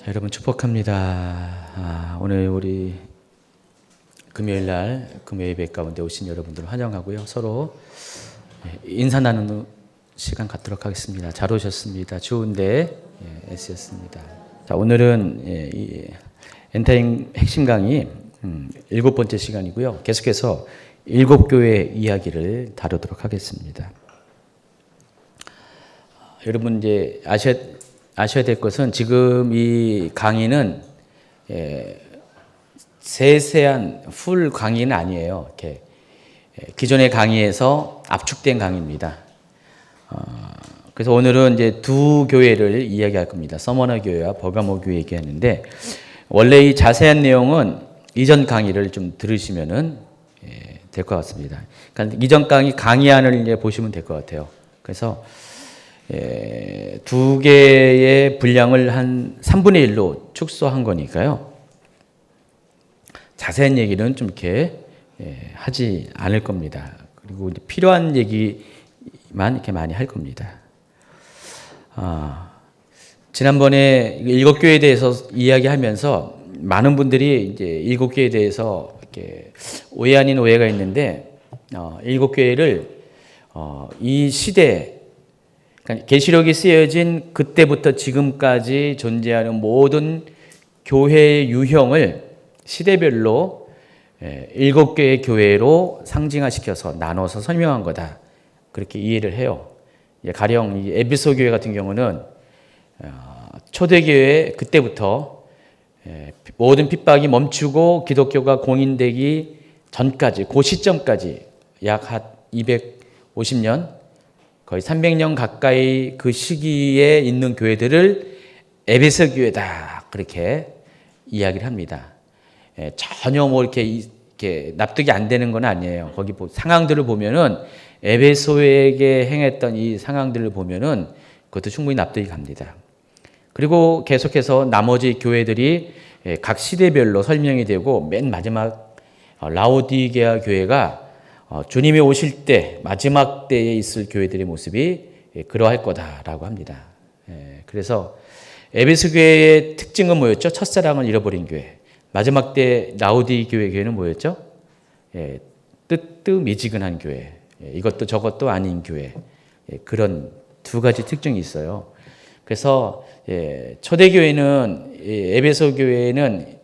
여러분 축복합니다. 오늘 우리 금요일 날 금요 예배 가운데 오신 여러분들 환영하고요. 서로 인사 나누는 시간 갖도록 하겠습니다. 잘 오셨습니다. 추운데 애쓰셨습니다. 자, 오늘은 이 엔타임 핵심 강의 7번째 시간이고요. 계속해서 7교회 이야기를 다루도록 하겠습니다. 여러분 이제 아셔야 될 것은 지금 이 강의는 세세한 풀 강의는 아니에요. 이렇게 기존의 강의에서 압축된 강의입니다. 그래서 오늘은 이제 두 교회를 이야기할 겁니다. 서머너 교회와 버가모 교회 얘기하는데 원래 이 자세한 내용은 이전 강의를 좀 들으시면은 될 것 같습니다. 그러니까 이전 강의안을 이제 보시면 될 것 같아요. 그래서 두 개의 분량을 한 3분의 1로 축소한 거니까요. 자세한 얘기는 좀 이렇게 하지 않을 겁니다. 그리고 이제 필요한 얘기만 이렇게 많이 할 겁니다. 지난번에 7교회에 대해서 이야기하면서 많은 분들이 이제 7교회에 대해서 이렇게 오해 아닌 오해가 있는데 7교회를 이 시대 그러니까 계시록이 쓰여진 그때부터 지금까지 존재하는 모든 교회의 유형을 시대별로 7개의 교회로 상징화시켜서 나눠서 설명한 거다. 그렇게 이해를 해요. 가령 이 에베소 교회 같은 경우는 초대교회 그때부터 모든 핍박이 멈추고 기독교가 공인되기 전까지 그 시점까지 약 한 250년 거의 300년 가까이 그 시기에 있는 교회들을 에베소 교회다 그렇게 이야기를 합니다. 전혀 뭐 이렇게 납득이 안 되는 건 아니에요. 거기 상황들을 보면은 에베소에게 행했던 이 상황들을 보면은 그것도 충분히 납득이 갑니다. 그리고 계속해서 나머지 교회들이 각 시대별로 설명이 되고 맨 마지막 라오디게아 교회가 주님이 오실 때 마지막 때에 있을 교회들의 모습이 그러할 거다라고 합니다. 그래서 에베소 교회의 특징은 뭐였죠? 첫사랑을 잃어버린 교회. 마지막 때 라오디 교회는 뭐였죠? 뜨뜻미지근한 교회. 이것도 저것도 아닌 교회. 그런 두 가지 특징이 있어요. 그래서 초대교회는 에베소 교회는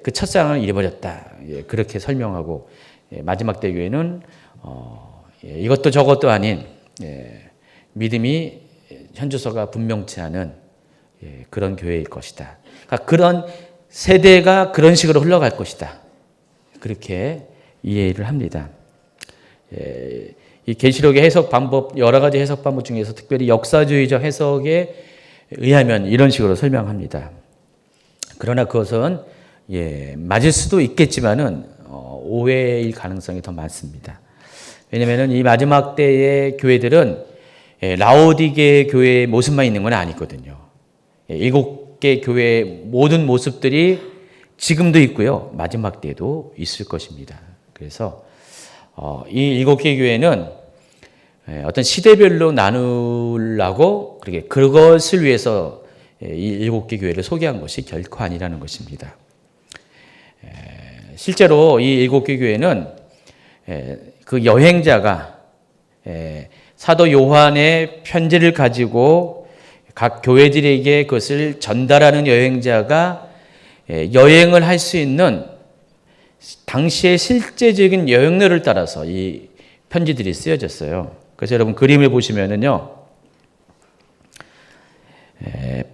그 첫사랑을 잃어버렸다. 그렇게 설명하고 마지막 때 교회는 이것도 저것도 아닌 믿음이 현주소가 분명치 않은 그런 교회일 것이다. 그러니까 그런 세대가 그런 식으로 흘러갈 것이다. 그렇게 이해를 합니다. 이 계시록의 해석 방법 여러 가지 해석 방법 중에서 특별히 역사주의적 해석에 의하면 이런 식으로 설명합니다. 그러나 그것은 맞을 수도 있겠지만은 오해일 가능성이 더 많습니다. 왜냐하면 이 마지막 때의 교회들은 라오디게 교회의 모습만 있는 건 아니거든요. 7개 교회의 모든 모습들이 지금도 있고요. 마지막 때에도 있을 것입니다. 그래서 이 7개 교회는 어떤 시대별로 나누려고 그것을 위해서 이 7개 교회를 소개한 것이 결코 아니라는 것입니다. 실제로 이 7개 교회는 그 여행자가 사도 요한의 편지를 가지고 각 교회들에게 그것을 전달하는 여행자가 여행을 할 수 있는 당시의 실제적인 여행로를 따라서 이 편지들이 쓰여졌어요. 그래서 여러분 그림을 보시면은요,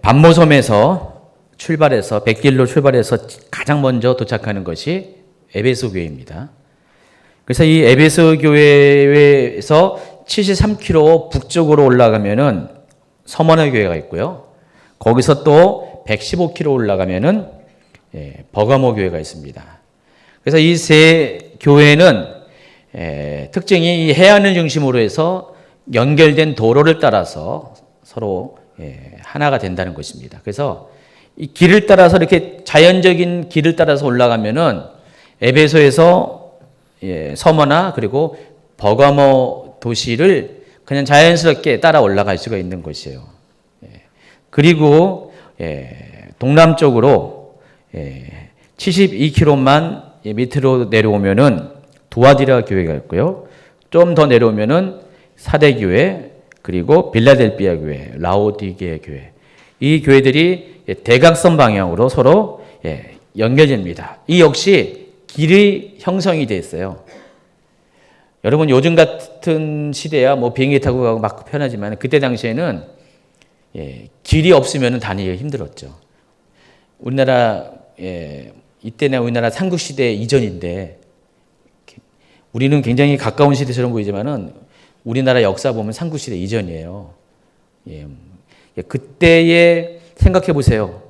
반모섬에서 출발해서 백길로 출발해서 가장 먼저 도착하는 것이 에베소 교회입니다. 그래서 이 에베소 교회에서 73km 북쪽으로 올라가면은 서머너 교회가 있고요. 거기서 또 115km 올라가면은 버가모 교회가 있습니다. 그래서 이 세 교회는 특징이 이 해안을 중심으로 해서 연결된 도로를 따라서 서로 하나가 된다는 것입니다. 그래서 이 길을 따라서 이렇게 자연적인 길을 따라서 올라가면은 에베소에서 서머나 그리고 버가모 도시를 그냥 자연스럽게 따라 올라갈 수가 있는 것이에요. 그리고 동남쪽으로 72km만 밑으로 내려오면은 두아디라 교회가 있고요. 좀 더 내려오면은 사대교회, 그리고 빌라델피아 교회, 라오디게 교회. 이 교회들이 대각선 방향으로 서로 연결됩니다. 이 역시 길이 형성이 되어 있어요. 여러분 요즘 같은 시대야 뭐 비행기 타고 가고 막 편하지만 그때 당시에는 길이 없으면 다니기가 힘들었죠. 우리나라 이때는 우리나라 삼국시대 이전인데 우리는 굉장히 가까운 시대처럼 보이지만은 우리나라 역사 보면 삼국시대 이전이에요. 그때에 생각해 보세요.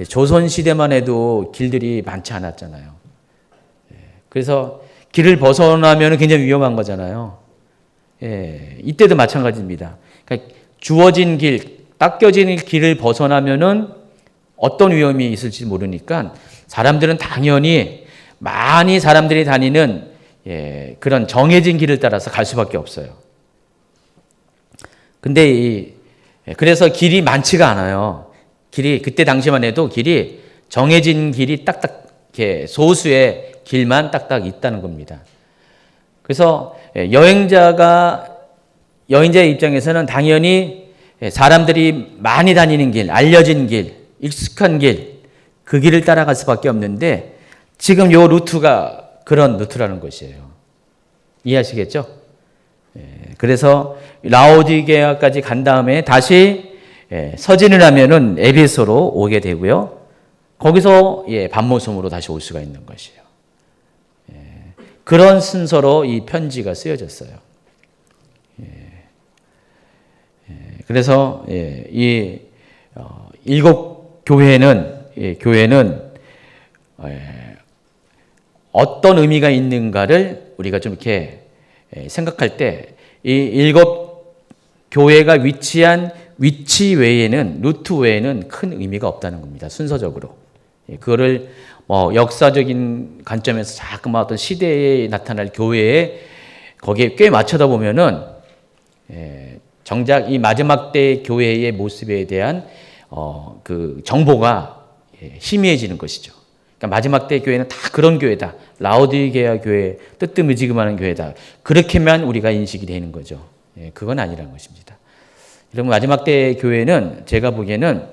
조선 시대만 해도 길들이 많지 않았잖아요. 그래서 길을 벗어나면 굉장히 위험한 거잖아요. 이때도 마찬가지입니다. 그러니까 주어진 길, 닦여진 길을 벗어나면은 어떤 위험이 있을지 모르니까 사람들은 당연히 많이 사람들이 다니는 그런 정해진 길을 따라서 갈 수밖에 없어요. 근데 그래서 길이 많지가 않아요. 길이 그때 당시만 해도 길이 정해진 길이 딱딱 이렇게 소수의 길만 딱딱 있다는 겁니다. 그래서 여행자의 입장에서는 당연히 사람들이 많이 다니는 길, 알려진 길, 익숙한 길, 그 길을 따라갈 수밖에 없는데 지금 요 루트가 그런 루트라는 것이에요. 이해하시겠죠? 그래서 라오디게아까지 간 다음에 다시 서진을 하면은 에베소로 오게 되고요. 거기서 반모섬으로 다시 올 수가 있는 것이에요. 그런 순서로 이 편지가 쓰여졌어요. 그래서 이 일곱 교회는 어떤 의미가 있는가를 우리가 좀 이렇게 생각할 때 이 일곱 교회가 위치한 위치 외에는 루트 외에는 큰 의미가 없다는 겁니다. 순서적으로. 그거를 역사적인 관점에서 자꾸만 어떤 시대에 나타날 교회에 거기에 꽤 맞춰다 보면은 정작 이 마지막 때 교회의 모습에 대한 그 정보가 희미해지는 것이죠. 그러니까 마지막 때 교회는 다 그런 교회다. 라오디게아 교회, 뜨뜻미지근한 교회다. 그렇게만 우리가 인식이 되는 거죠. 그건 아니라는 것입니다. 여러분 마지막 때 교회는 제가 보기에는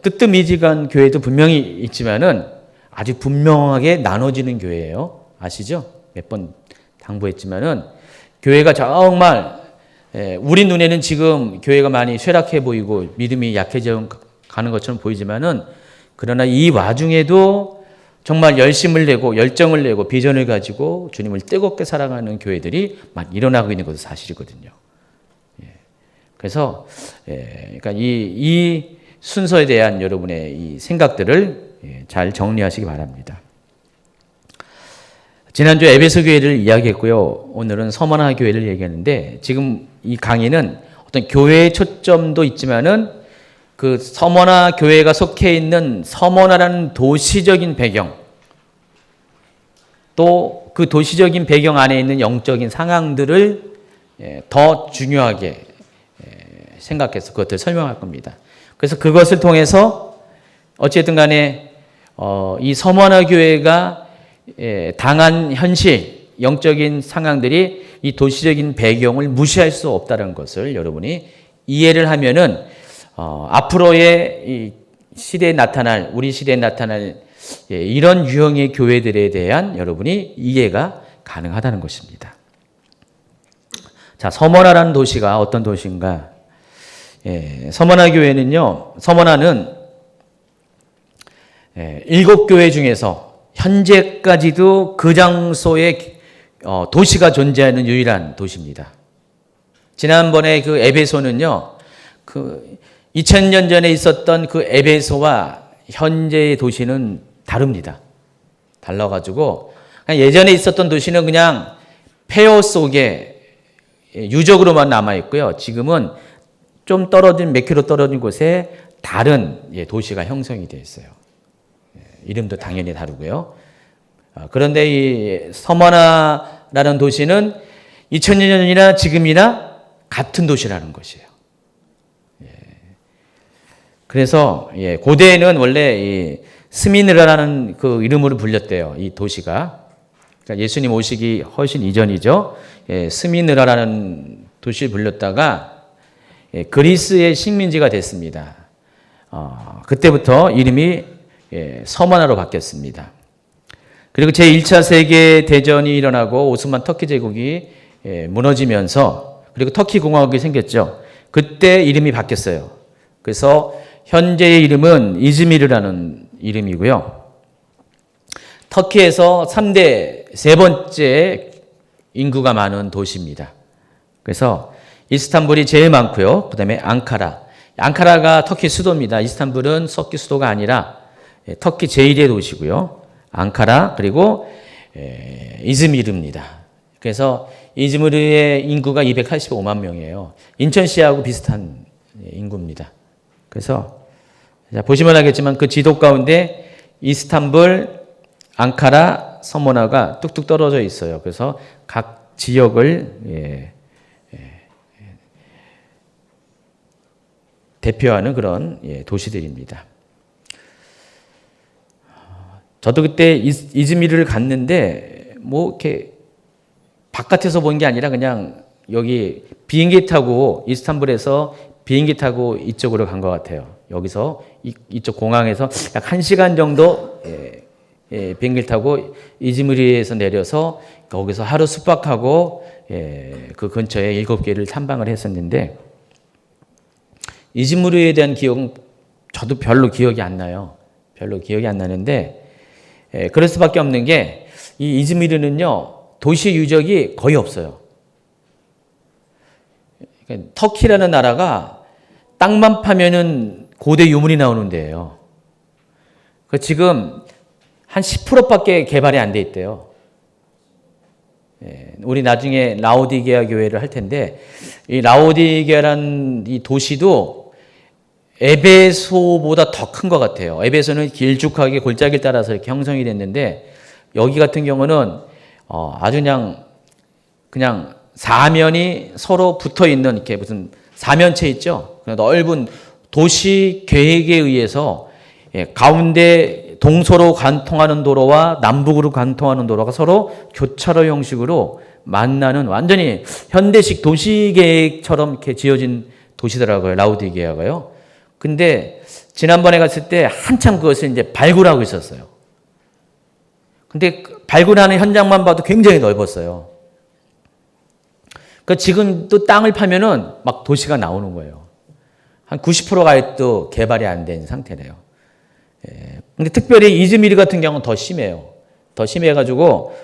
뜨뜻미지근 교회도 분명히 있지만은 아주 분명하게 나눠지는 교회예요. 아시죠? 몇 번 당부했지만은 교회가 정말 우리 눈에는 지금 교회가 많이 쇠락해 보이고 믿음이 약해져 가는 것처럼 보이지만은 그러나 이 와중에도 정말 열심을 내고 열정을 내고 비전을 가지고 주님을 뜨겁게 사랑하는 교회들이 막 일어나고 있는 것도 사실이거든요. 그래서 그러니까 이 순서에 대한 여러분의 이 생각들을 잘 정리하시기 바랍니다. 지난주 에베소 교회를 이야기했고요. 오늘은 서머나 교회를 얘기하는데 지금 이 강의는 어떤 교회의 초점도 있지만은 그 서머나 교회가 속해 있는 서머나라는 도시적인 배경, 또 그 도시적인 배경 안에 있는 영적인 상황들을 더 중요하게 생각해서 그것들을 설명할 겁니다. 그래서 그것을 통해서 어쨌든 간에 이 서머나 교회가 당한 현실, 영적인 상황들이 이 도시적인 배경을 무시할 수 없다는 것을 여러분이 이해를 하면은 앞으로의 이 시대에 나타날 우리 시대에 나타날 이런 유형의 교회들에 대한 여러분이 이해가 가능하다는 것입니다. 자, 서머나라는 도시가 어떤 도시인가? 서머나 교회는요. 서머나는 7교회 중에서 현재까지도 그 장소에 도시가 존재하는 유일한 도시입니다. 지난번에 그 에베소는요. 그 2000년 전에 있었던 그 에베소와 현재의 도시는 다릅니다. 달라가지고 예전에 있었던 도시는 그냥 폐허 속에 유적으로만 남아있고요. 지금은 좀 떨어진 몇 킬로 떨어진 곳에 다른 도시가 형성이 되어 있어요. 이름도 당연히 다르고요. 그런데 이 서머나라는 도시는 2000년이나 지금이나 같은 도시라는 것이에요. 그래서 고대에는 원래 이 스미느라라는 그 이름으로 불렸대요. 이 도시가. 그러니까 예수님 오시기 훨씬 이전이죠. 스미느라라는 도시를 불렸다가 그리스의 식민지가 됐습니다. 그때부터 이름이 서머나로 바뀌었습니다. 그리고 제1차 세계대전이 일어나고 오스만 터키 제국이 무너지면서 그리고 터키 공화국이 생겼죠. 그때 이름이 바뀌었어요. 그래서 현재의 이름은 이즈미르라는 이름이고요. 터키에서 3대 세 번째 인구가 많은 도시입니다. 그래서 이스탄불이 제일 많고요. 그 다음에 앙카라가 터키 수도입니다. 이스탄불은 터키 수도가 아니라 터키 제1의 도시고요. 앙카라 그리고 이즈미르입니다. 그래서 이즈미르의 인구가 285만 명이에요. 인천시하고 비슷한 인구입니다. 그래서 보시면 알겠지만 그 지도 가운데 이스탄불, 앙카라, 서머나가 뚝뚝 떨어져 있어요. 그래서 각 지역을 대표하는 그런 도시들입니다. 저도 그때 이즈미르를 갔는데 뭐 이렇게 바깥에서 본 게 아니라 그냥 여기 비행기 타고 이스탄불에서 비행기 타고 이쪽으로 간 것 같아요. 여기서 이쪽 공항에서 약 1시간 정도 비행기를 타고 이즈미르에서 내려서 거기서 하루 숙박하고 그 근처에 7개를 탐방을 했었는데 이즈미르에 대한 기억은 저도 별로 기억이 안 나요. 별로 기억이 안 나는데 그럴 수밖에 없는 게 이 이즈미르는요 도시 유적이 거의 없어요. 그러니까 터키라는 나라가 땅만 파면은 고대 유물이 나오는 데예요. 지금 한 10%밖에 개발이 안 돼 있대요. 우리 나중에 라오디게아 교회를 할 텐데 이 라오디게아라는 이 도시도 에베소보다 더 큰 것 같아요. 에베소는 길쭉하게 골짜기를 따라서 이렇게 형성이 됐는데 여기 같은 경우는 아주 그냥 사면이 서로 붙어 있는 이렇게 무슨 사면체 있죠. 넓은 도시 계획에 의해서 가운데 동서로 관통하는 도로와 남북으로 관통하는 도로가 서로 교차로 형식으로 만나는 완전히 현대식 도시 계획처럼 이렇게 지어진 도시더라고요. 라오디게아가요. 근데 지난번에 갔을 때 한참 그것을 이제 발굴하고 있었어요. 근데 발굴하는 현장만 봐도 굉장히 넓었어요. 지금 또 땅을 파면은 막 도시가 나오는 거예요. 한 90%가 아직도 개발이 안 된 상태래요. 근데 특별히 이즈미르 같은 경우는 더 심해요. 더 심해가지고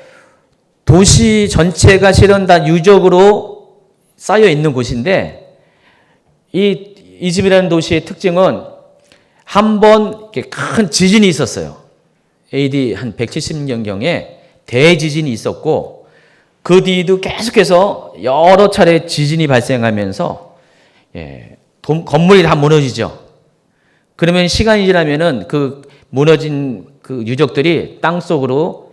도시 전체가 실은 다 유적으로 쌓여 있는 곳인데 이 이즈미르라는 도시의 특징은 한 번 큰 지진이 있었어요. AD 한 170년경에 대지진이 있었고 그 뒤도 계속해서 여러 차례 지진이 발생하면서 건물이 다 무너지죠. 그러면 시간이 지나면은 그 무너진 그 유적들이 땅속으로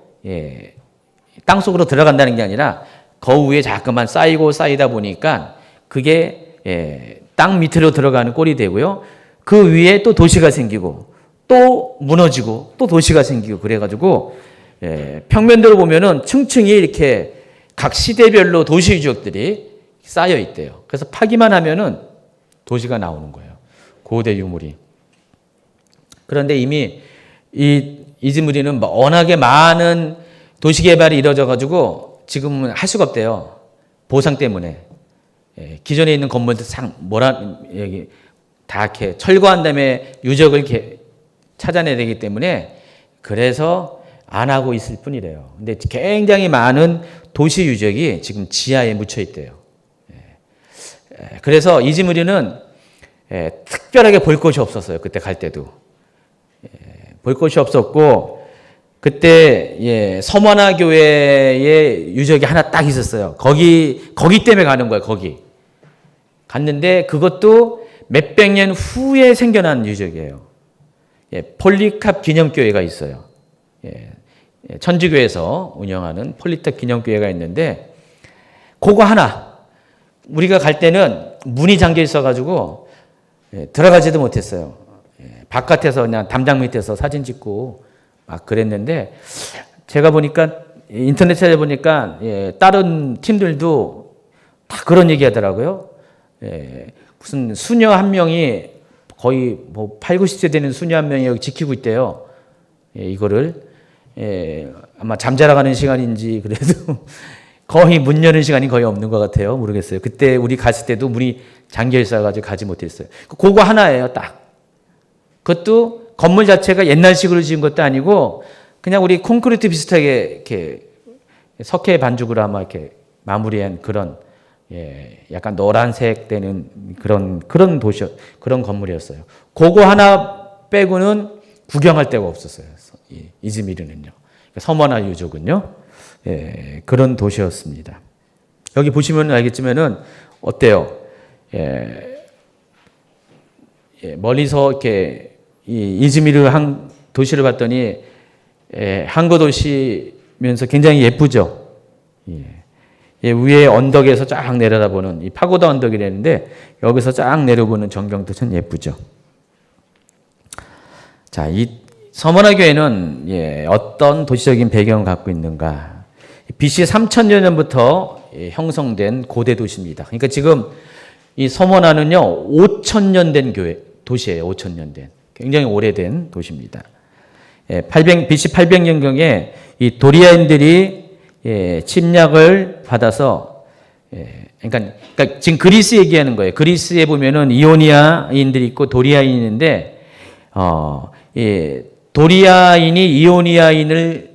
들어간다는 게 아니라 거울 위에 자꾸만 쌓이다 보니까 그게 땅 밑으로 들어가는 꼴이 되고요. 그 위에 또 도시가 생기고 또 무너지고 또 도시가 생기고 그래가지고 평면도로 보면은 층층이 이렇게 각 시대별로 도시 유적들이 쌓여 있대요. 그래서 파기만 하면은 도시가 나오는 거예요. 고대 유물이. 그런데 이미 이 이즈미르는 워낙에 많은 도시 개발이 이루어져 가지고 지금은 할 수가 없대요. 보상 때문에. 기존에 있는 건물들 다 이렇게 철거한 다음에 유적을 이렇게 찾아내야 되기 때문에 그래서 안 하고 있을 뿐이래요. 근데 굉장히 많은 도시 유적이 지금 지하에 묻혀 있대요. 그래서 이즈미르는 특별하게 볼 곳이 없었어요. 그때 갈 때도. 볼 곳이 없었고 그때 서머나 교회의 유적이 하나 딱 있었어요. 거기 때문에 가는 거예요. 거기. 갔는데 그것도 몇백 년 후에 생겨난 유적이에요. 폴리캅 기념교회가 있어요. 천주교에서 운영하는 폴리캅 기념교회가 있는데 그거 하나 우리가 갈 때는 문이 잠겨 있어가지고 들어가지도 못했어요. 바깥에서 그냥 담장 밑에서 사진 찍고 막 그랬는데 제가 보니까 인터넷 찾아보니까 다른 팀들도 다 그런 얘기 하더라고요. 무슨 수녀 한 명이 거의 뭐 8, 90세 되는 수녀 한 명이 여기 지키고 있대요. 이거를 아마 잠자러 가는 시간인지 그래도 거의 문 여는 시간이 거의 없는 것 같아요. 모르겠어요. 그때 우리 갔을 때도 문이 잠겨 있어가지고 가지 못했어요. 그거 하나예요, 딱. 그것도 건물 자체가 옛날식으로 지은 것도 아니고 그냥 우리 콘크리트 비슷하게 이렇게 석회 반죽으로 아마 이렇게 마무리한 그런 약간 노란색 되는 그런 도시, 그런 건물이었어요. 그거 하나 빼고는 구경할 데가 없었어요. 이즈미르는요. 서머나 유족은요. 그런 도시였습니다. 여기 보시면 알겠지만은 어때요? 멀리서 이렇게 이즈미르 한 도시를 봤더니 항구 도시면서 굉장히 예쁘죠. 위에 언덕에서 쫙 내려다보는 이 파고다 언덕이라는데 여기서 쫙 내려보는 전경도 참 예쁘죠. 자, 이 서머나 교회는 어떤 도시적인 배경을 갖고 있는가? BC 3000여 년부터 형성된 고대 도시입니다. 그러니까 지금 이 서머나는요 5000년 된 도시예요. 5000년 된 굉장히 오래된 도시입니다. BC 800년경에 이 도리아인들이 침략을 받아서 그러니까 지금 그리스 얘기하는 거예요. 그리스에 보면은 이오니아인들이 있고 도리아인이 있는데 도리아인이 이오니아인을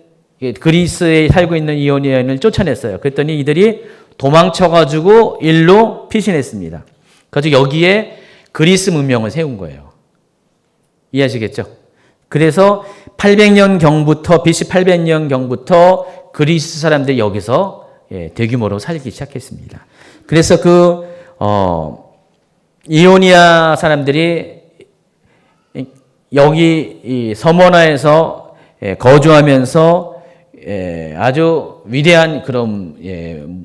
그리스에 살고 있는 이오니아인을 쫓아냈어요. 그랬더니 이들이 도망쳐가지고 일로 피신했습니다. 그래서 여기에 그리스 문명을 세운 거예요. 이해하시겠죠? 그래서 800년 경부터 BC 800년 경부터 그리스 사람들이 여기서 대규모로 살기 시작했습니다. 그래서 이오니아 사람들이 여기 이 서머나에서 거주하면서 아주 위대한 그런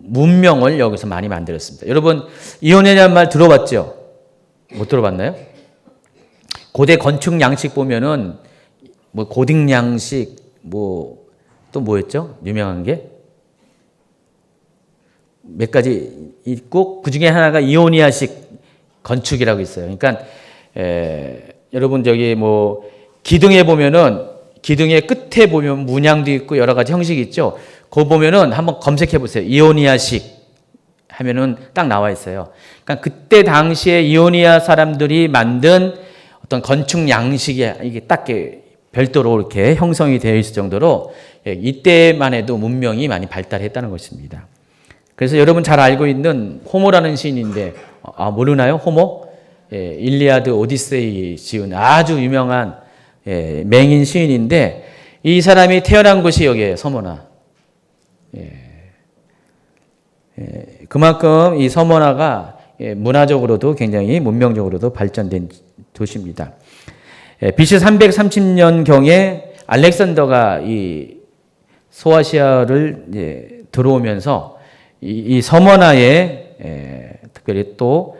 문명을 여기서 많이 만들었습니다. 여러분 이오니아라는 말 들어봤죠? 못 들어봤나요? 고대 건축 양식 보면은 뭐 고딕 양식 뭐 또 뭐였죠? 유명한 게 몇 가지 있고 그 중에 하나가 이오니아식 건축이라고 있어요. 그러니까 여러분 저기 뭐 기둥에 보면은 기둥의 끝에 보면 문양도 있고 여러 가지 형식이 있죠. 그거 보면은 한번 검색해 보세요. 이오니아식 하면은 딱 나와 있어요. 그러니까 그때 당시에 이오니아 사람들이 만든 어떤 건축 양식이 이게 딱 별도로 이렇게 형성이 되어 있을 정도로 이때만 해도 문명이 많이 발달했다는 것입니다. 그래서 여러분 잘 알고 있는 호모라는 시인인데 모르나요? 호모? 일리아드 오디세이 지은 아주 유명한 맹인 시인인데 이 사람이 태어난 곳이 여기에요. 서머나. 그만큼 이 서머나가 문화적으로도 굉장히 문명적으로도 발전된 도시입니다. BC 330년경에 알렉산더가 이 소아시아를 들어오면서 이 서머나에 특별히 또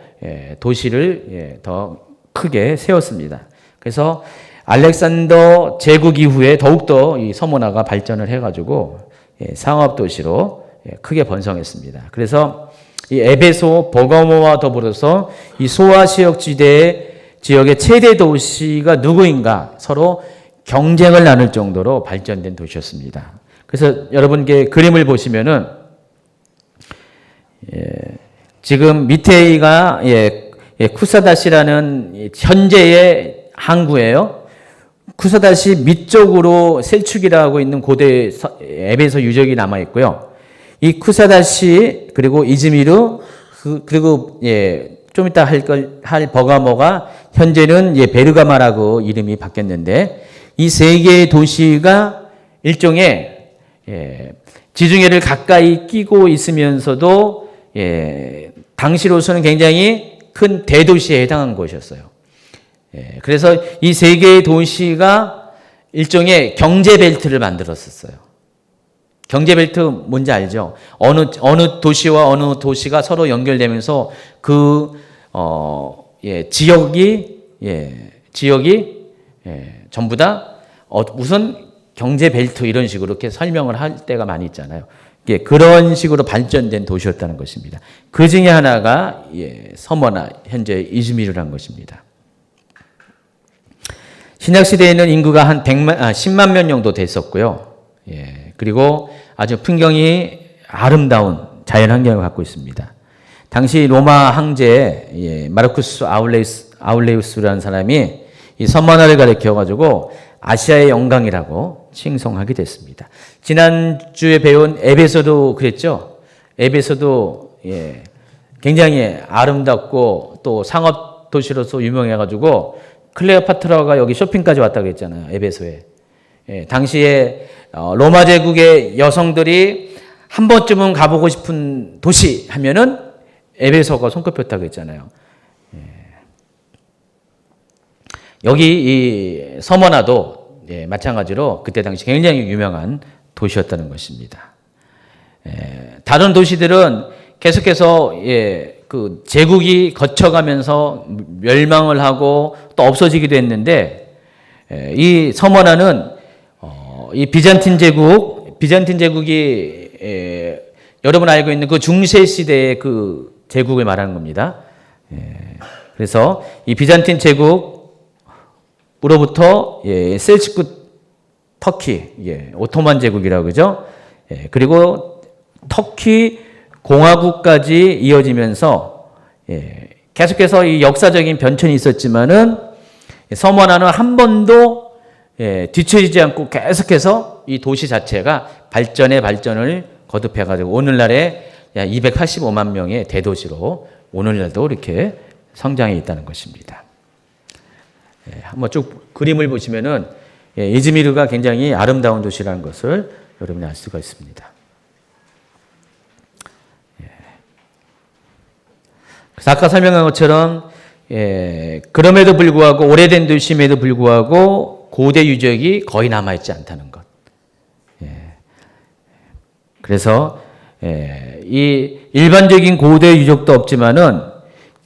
도시를 더 크게 세웠습니다. 그래서 알렉산더 제국 이후에 더욱더 이 서머나가 발전을 해가지고 상업 도시로 크게 번성했습니다. 그래서 이 에베소, 버가모와 더불어서 이 소아시아 지역의 최대 도시가 누구인가 서로 경쟁을 나눌 정도로 발전된 도시였습니다. 그래서 여러분께 그림을 보시면은 지금 밑에가 쿠사다시라는 현재의 항구예요. 쿠사다시 밑쪽으로 셀축이라고 있는 고대 에베소 유적이 남아 있고요. 이 쿠사다시 그리고 이즈미르 그리고 좀 이따 할 버가모가 현재는 베르가마라고 이름이 바뀌었는데 이 세 개의 도시가 일종의 지중해를 가까이 끼고 있으면서도 당시로서는 굉장히 큰 대도시에 해당한 곳이었어요. 그래서 이 세 개의 도시가 일종의 경제벨트를 만들었었어요. 경제벨트 뭔지 알죠? 어느 도시와 어느 도시가 서로 연결되면서 지역이 전부 다 무슨 경제 벨트 이런 식으로 이렇게 설명을 할 때가 많이 있잖아요. 그런 식으로 발전된 도시였다는 것입니다. 그 중에 하나가 서머나 현재 이즈미르라는 것입니다. 신약 시대에는 인구가 한 10만 명 정도 됐었고요. 그리고 아주 풍경이 아름다운 자연 환경을 갖고 있습니다. 당시 로마 황제 마르쿠스 아울레우스라는 사람이 이 서머나를 가리켜 가지고 아시아의 영광이라고 칭송하게 됐습니다. 지난주에 배운 에베소도 그랬죠. 에베소도 굉장히 아름답고 또 상업 도시로서 유명해 가지고 클레오파트라가 여기 쇼핑까지 왔다고 했잖아요. 에베소에. 당시에 로마 제국의 여성들이 한 번쯤은 가보고 싶은 도시 하면은 에베소가 손꼽혔다고 했잖아요. 여기 이 서머나도 마찬가지로 그때 당시 굉장히 유명한 도시였다는 것입니다. 다른 도시들은 계속해서 그 제국이 거쳐가면서 멸망을 하고 또 없어지기도 했는데 이 서머나는 이 비잔틴 제국이 여러분 알고 있는 그 중세 시대의 그 제국을 말하는 겁니다. 그래서 이 비잔틴 제국으로부터 셀츠쿠 터키, 오토만 제국이라고 그러죠. 그리고 터키 공화국까지 이어지면서 계속해서 이 역사적인 변천이 있었지만은 서머나는 한 번도 뒤처지지 않고 계속해서 이 도시 자체가 발전을 거듭해가지고 오늘날에 약 285만 명의 대도시로 오늘날도 이렇게 성장해 있다는 것입니다. 한번 쭉 그림을 보시면은 이즈미르가 굉장히 아름다운 도시라는 것을 여러분이 알 수가 있습니다. 그래서 아까 설명한 것처럼 그럼에도 불구하고 오래된 도시임에도 불구하고 고대 유적이 거의 남아있지 않다는 것. 그래서 이 일반적인 고대 유적도 없지만은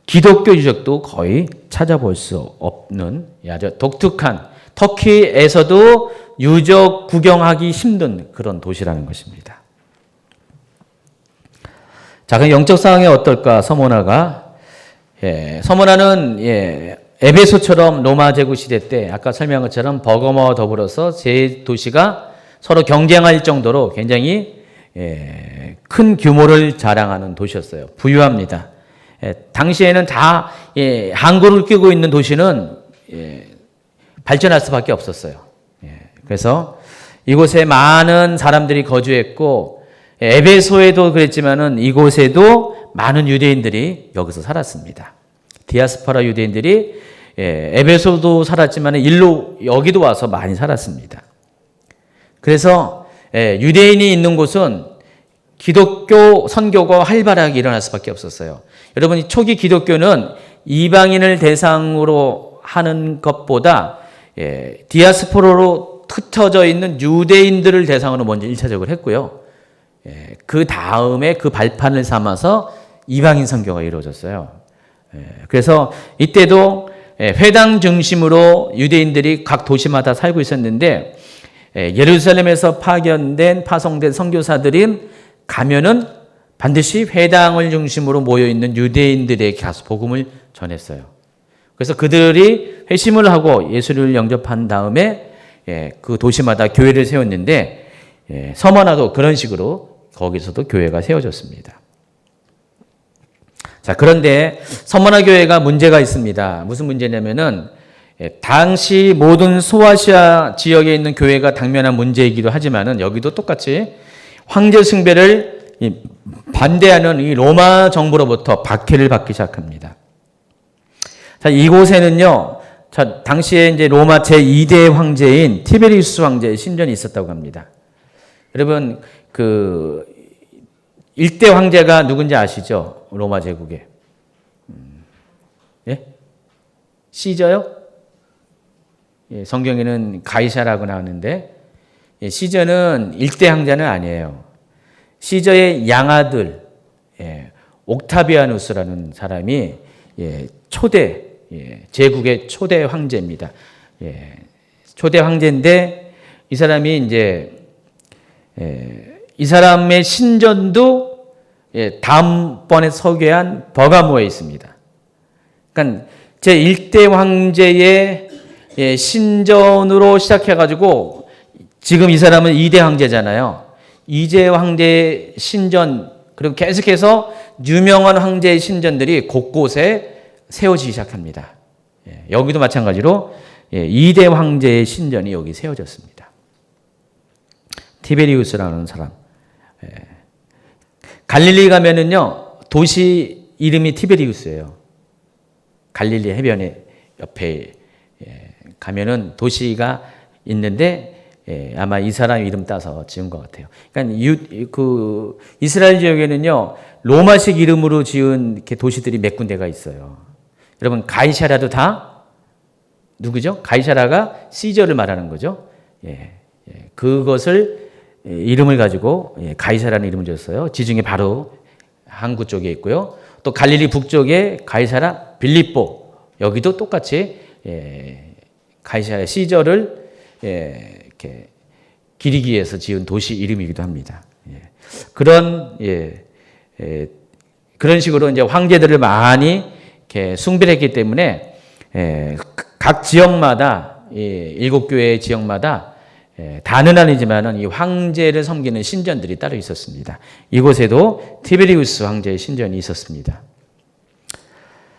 기독교 유적도 거의 찾아볼 수 없는 아주 독특한 터키에서도 유적 구경하기 힘든 그런 도시라는 것입니다. 자, 그럼 영적 상황이 어떨까? 서머나가 서머나는 에베소처럼 로마 제국 시대 때 아까 설명한 것처럼 버거머와 더불어서 세 도시가 서로 경쟁할 정도로 굉장히 큰 규모를 자랑하는 도시였어요. 부유합니다. 당시에는 다 항구를 끼고 있는 도시는 발전할 수밖에 없었어요. 그래서 이곳에 많은 사람들이 거주했고 에베소에도 그랬지만은 이곳에도 많은 유대인들이 여기서 살았습니다. 디아스포라 유대인들이 에베소도 살았지만 일로 여기도 와서 많이 살았습니다. 그래서 유대인이 있는 곳은 기독교 선교가 활발하게 일어날 수밖에 없었어요. 여러분, 초기 기독교는 이방인을 대상으로 하는 것보다 디아스포라로 흩어져 있는 유대인들을 대상으로 먼저 1차적으로 했고요. 그 다음에 그 발판을 삼아서 이방인 선교가 이루어졌어요. 그래서 이때도 회당 중심으로 유대인들이 각 도시마다 살고 있었는데 예루살렘에서 파송된 선교사들이 가면은 반드시 회당을 중심으로 모여있는 유대인들에게 가서 복음을 전했어요. 그래서 그들이 회심을 하고 예수를 영접한 다음에 그 도시마다 교회를 세웠는데 서머나도 그런 식으로 거기서도 교회가 세워졌습니다. 자, 그런데 서머나 교회가 문제가 있습니다. 무슨 문제냐면은 당시 모든 소아시아 지역에 있는 교회가 당면한 문제이기도 하지만은 여기도 똑같이 황제 숭배를 반대하는 이 로마 정부로부터 박해를 받기 시작합니다. 자, 이곳에는요, 자, 당시에 이제 로마 제2대 황제인 티베리우스 황제의 신전이 있었다고 합니다. 여러분, 그 1대 황제가 누군지 아시죠? 로마 제국에. 예? 시저요? 성경에는 가이사라고 나오는데 시저는 1대 황제는 아니에요. 시저의 양아들 옥타비아누스라는 사람이 초대 제국의 초대 황제입니다. 초대 황제인데 이 사람이 이제 이 사람의 신전도 다음번에 소개한 버가모에 있습니다. 그러니까 제 1대 황제의 신전으로 시작해가지고 지금 이 사람은 2대 황제잖아요. 2대 황제의 신전 그리고 계속해서 유명한 황제의 신전들이 곳곳에 세워지기 시작합니다. 여기도 마찬가지로 2대 황제의 신전이 여기 세워졌습니다. 티베리우스라는 사람. 갈릴리 가면은요, 도시 이름이 티베리우스예요. 갈릴리 해변에 옆에 가면은 도시가 있는데 아마 이 사람 이름 따서 지은 것 같아요. 그러니까 이스라엘 지역에는요, 로마식 이름으로 지은 이렇게 도시들이 몇 군데가 있어요. 여러분, 가이사라도 다 누구죠? 가이사라가 시저를 말하는 거죠. 그것을 이름을 가지고 가이사라는 이름을 줬어요. 지중해 바로 항구 쪽에 있고요. 또 갈릴리 북쪽에 가이사라 빌립보, 여기도 똑같이 가이사라 시저를 이렇게 기리기 위해서 지은 도시 이름이기도 합니다. 그런 식으로 이제 황제들을 많이 이렇게 숭배했기 때문에 각 지역마다 7교회의 지역마다 다는 아니지만은 이 황제를 섬기는 신전들이 따로 있었습니다. 이곳에도 티베리우스 황제의 신전이 있었습니다.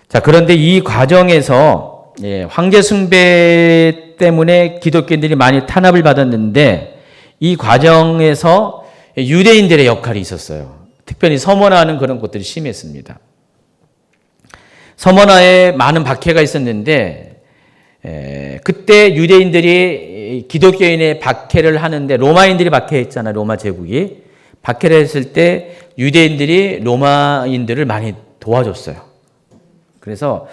자, 그런데 이 과정에서 황제 숭배 때문에 기독교인들이 많이 탄압을 받았는데 이 과정에서 유대인들의 역할이 있었어요. 특별히 서머나하는 그런 것들이 심했습니다. 서머나에 많은 박해가 있었는데 그때 유대인들이 기독교인의 박해를 하는데 로마인들이 박해했잖아요. 로마 제국이. 박해를 했을 때 유대인들이 로마인들을 많이 도와줬어요. 그래서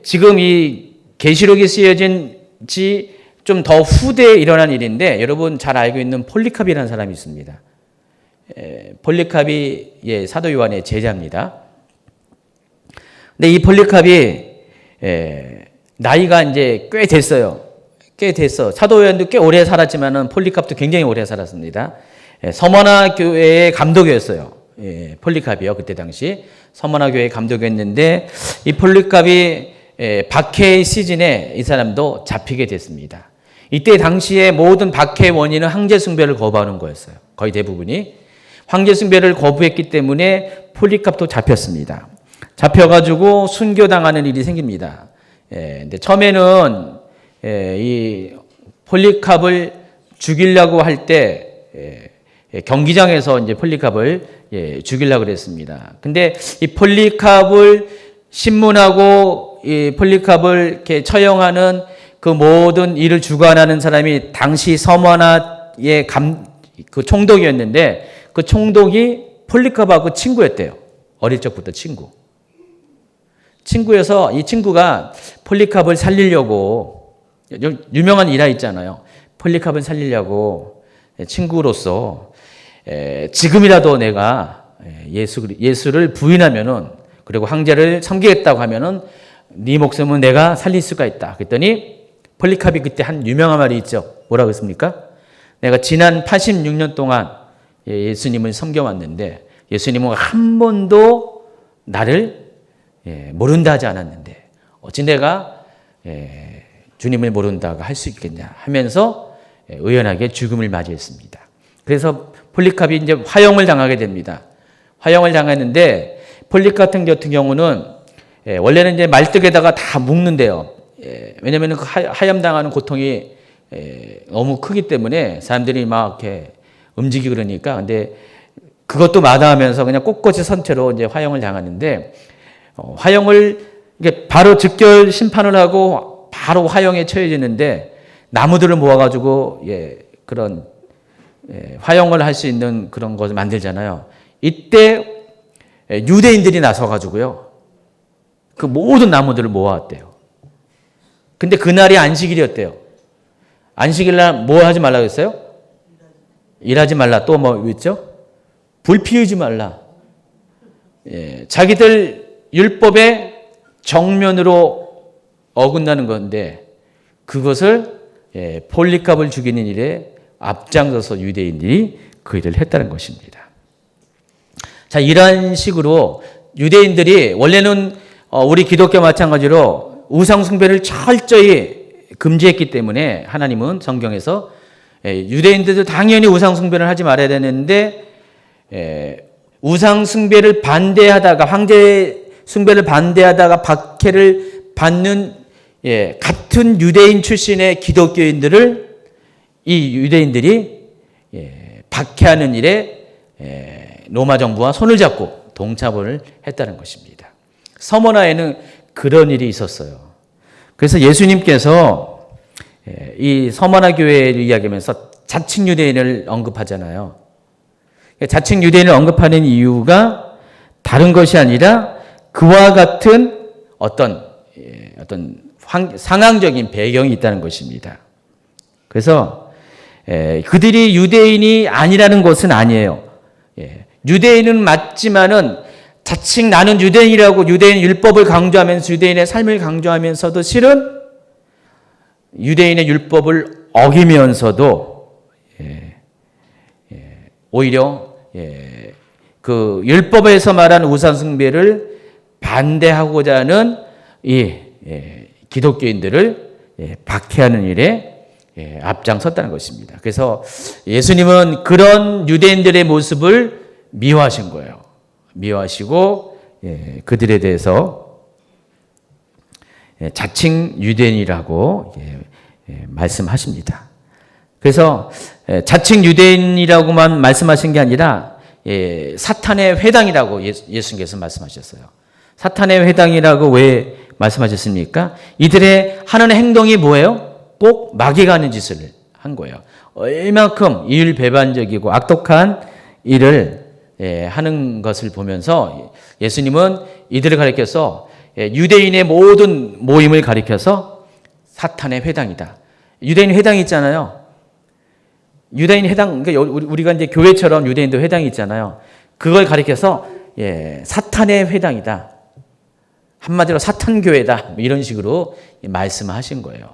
지금 이 계시록이 쓰여진 지 좀 더 후대에 일어난 일인데 여러분 잘 알고 있는 폴리캅이라는 사람이 있습니다. 폴리캅이 사도 요한의 제자입니다. 근데 이 폴리캅이 나이가 이제 꽤 됐어요. 꽤 됐어. 사도 요한도 꽤 오래 살았지만은 폴리캅도 굉장히 오래 살았습니다. 서머나 교회의 감독이었어요. 폴리캅이요. 그때 당시 서머나 교회의 감독이었는데 이 폴리캅이 박해 시즌에 이 사람도 잡히게 됐습니다. 이때 당시에 모든 박해의 원인은 황제 숭배를 거부하는 거였어요. 거의 대부분이 황제 숭배를 거부했기 때문에 폴리캅도 잡혔습니다. 잡혀가지고 순교당하는 일이 생깁니다. 근데 처음에는 이 폴리캅을 죽이려고 할 때 경기장에서 이제 폴리캅을 죽이려고 그랬습니다. 근데 이 폴리캅을 신문하고 이 폴리캅을 이렇게 처형하는 그 모든 일을 주관하는 사람이 당시 서머나의 그 총독이었는데 그 총독이 폴리캅하고 친구였대요. 어릴 적부터 친구여서 이 친구가 폴리캅을 살리려고 유명한 일화 있잖아요. 폴리캅을 살리려고 친구로서 지금이라도 내가 예수를 부인하면은 그리고 황제를 섬기겠다고 하면은 네 목숨은 내가 살릴 수가 있다. 그랬더니 폴리캅이 그때 한 유명한 말이 있죠. 뭐라고 했습니까? 내가 지난 86년 동안 예수님을 섬겨왔는데 예수님은 한 번도 나를 모른다 하지 않았는데 어찌 내가 주님을 모른다고 할 수 있겠냐 하면서 의연하게 죽음을 맞이했습니다. 그래서 폴리캅이 이제 화형을 당하게 됩니다. 화형을 당했는데 폴리캅 같은 경우는 원래는 이제 말뚝에다가 다 묶는데요. 왜냐하면 그 하염당하는 고통이 너무 크기 때문에 사람들이 막 이렇게 움직이고 그러니까 근데 그것도 마다하면서 그냥 꼿꼿이 선 채로 이제 화형을 당하는데 화형을 이게 바로 즉결 심판을 하고 바로 화형에 처해지는데 나무들을 모아가지고 그런 화형을 할 수 있는 그런 것을 만들잖아요. 이때 유대인들이 나서가지고요 그 모든 나무들을 모아왔대요. 근데 그날이 안식일이었대요. 안식일날 뭐 하지 말라고 했어요? 일하지 말라. 또 뭐 있죠? 불 피우지 말라. 자기들 율법의 정면으로 어긋나는 건데 그것을 폴리캅을 죽이는 일에 앞장서서 유대인들이 그 일을 했다는 것입니다. 자, 이런 식으로 유대인들이 원래는 우리 기독교 마찬가지로 우상 숭배를 철저히 금지했기 때문에 하나님은 성경에서 유대인들도 당연히 우상 숭배를 하지 말아야 되는데 우상 숭배를 반대하다가 황제 숭배를 반대하다가 박해를 받는 같은 유대인 출신의 기독교인들을 이 유대인들이 박해하는 일에 로마 정부와 손을 잡고 동참을 했다는 것입니다. 서머나에는 그런 일이 있었어요. 그래서 예수님께서 이 서머나 교회를 이야기하면서 자칭 유대인을 언급하잖아요. 자칭 유대인을 언급하는 이유가 다른 것이 아니라 그와 같은 어떤 상황적인 배경이 있다는 것입니다. 그래서 그들이 유대인이 아니라는 것은 아니에요. 유대인은 맞지만은 자칭 나는 유대인이라고 유대인 율법을 강조하면서 유대인의 삶을 강조하면서도 실은 유대인의 율법을 어기면서도 오히려 그 율법에서 말한 우상 숭배를 반대하고자 하는 이 기독교인들을 박해하는 일에 앞장섰다는 것입니다. 그래서 예수님은 그런 유대인들의 모습을 미워하신 거예요. 미워하시고 그들에 대해서 자칭 유대인이라고 말씀하십니다. 그래서 자칭 유대인이라고만 말씀하신 게 아니라 사탄의 회당이라고 예수님께서 말씀하셨어요. 사탄의 회당이라고 왜 말씀하셨습니까? 이들의 하는 행동이 뭐예요? 꼭 마귀가 하는 짓을 한 거예요. 얼마큼 이율배반적이고 악독한 일을 하는 것을 보면서 예수님은 이들을 가리켜서 유대인의 모든 모임을 가리켜서 사탄의 회당이다. 유대인 회당이 있잖아요. 유대인 회당, 그러니까 우리가 이제 교회처럼 유대인도 회당이 있잖아요. 그걸 가리켜서 사탄의 회당이다. 한마디로 사탄교회다. 이런 식으로 말씀하신 거예요.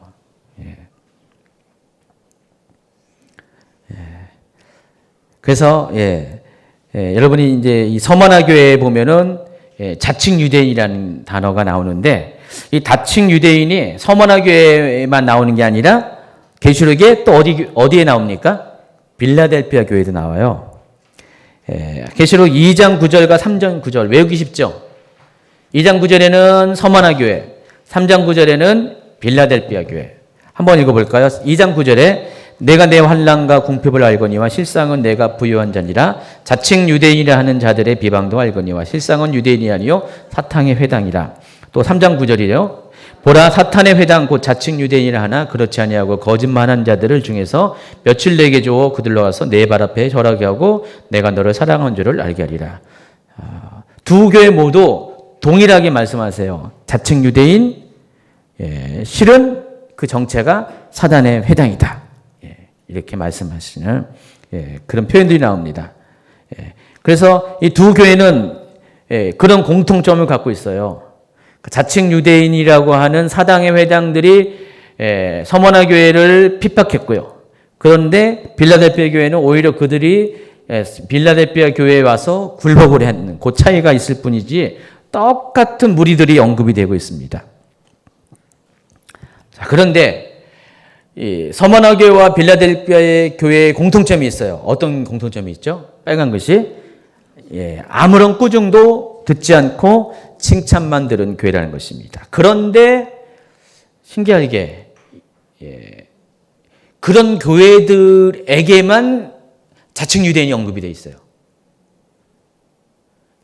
그래서 여러분이 이제 이 서머나 교회에 보면은 자칭 유대인이라는 단어가 나오는데 이 자칭 유대인이 서머나 교회에만 나오는 게 아니라 계시록에 또 어디에 나옵니까? 빌라델피아 교회도 나와요. 계시록 2장 9절과 3장 9절 외우기 쉽죠? 2장 9절에는 서머나 교회, 3장 9절에는 빌라델피아 교회. 한번 읽어볼까요? 2장 9절에 내가 내 환난과 궁핍을 알거니와 실상은 내가 부유한 자니라. 자칭 유대인이라 하는 자들의 비방도 알거니와 실상은 유대인이 아니요 사탄의 회당이라. 또 3장 9절이요. 보라 사탄의 회당 곧 자칭 유대인이라 하나 그렇지 아니하고 거짓말한 자들을 중에서 며칠 내게 주어 그들로 와서 내 발 앞에 절하게 하고 내가 너를 사랑한 줄을 알게 하리라. 두 교회 모두 동일하게 말씀하세요. 자칭 유대인, 실은 그 정체가 사단의 회당이다. 이렇게 말씀하시는 그런 표현들이 나옵니다. 그래서 이 두 교회는 그런 공통점을 갖고 있어요. 자칭 유대인이라고 하는 사당의 회당들이 서머나 교회를 핍박했고요. 그런데 빌라델피아 교회는 오히려 그들이 빌라델피아 교회에 와서 굴복을 했는 그 차이가 있을 뿐이지 똑같은 무리들이 언급이 되고 있습니다. 자, 그런데 이 서머나 교회와 빌라델피아의 교회의 공통점이 있어요. 어떤 공통점이 있죠? 빨간 것이 아무런 꾸중도 듣지 않고 칭찬만 들은 교회라는 것입니다. 그런데 신기하게 그런 교회들에게만 자칭 유대인이 언급이 되어 있어요.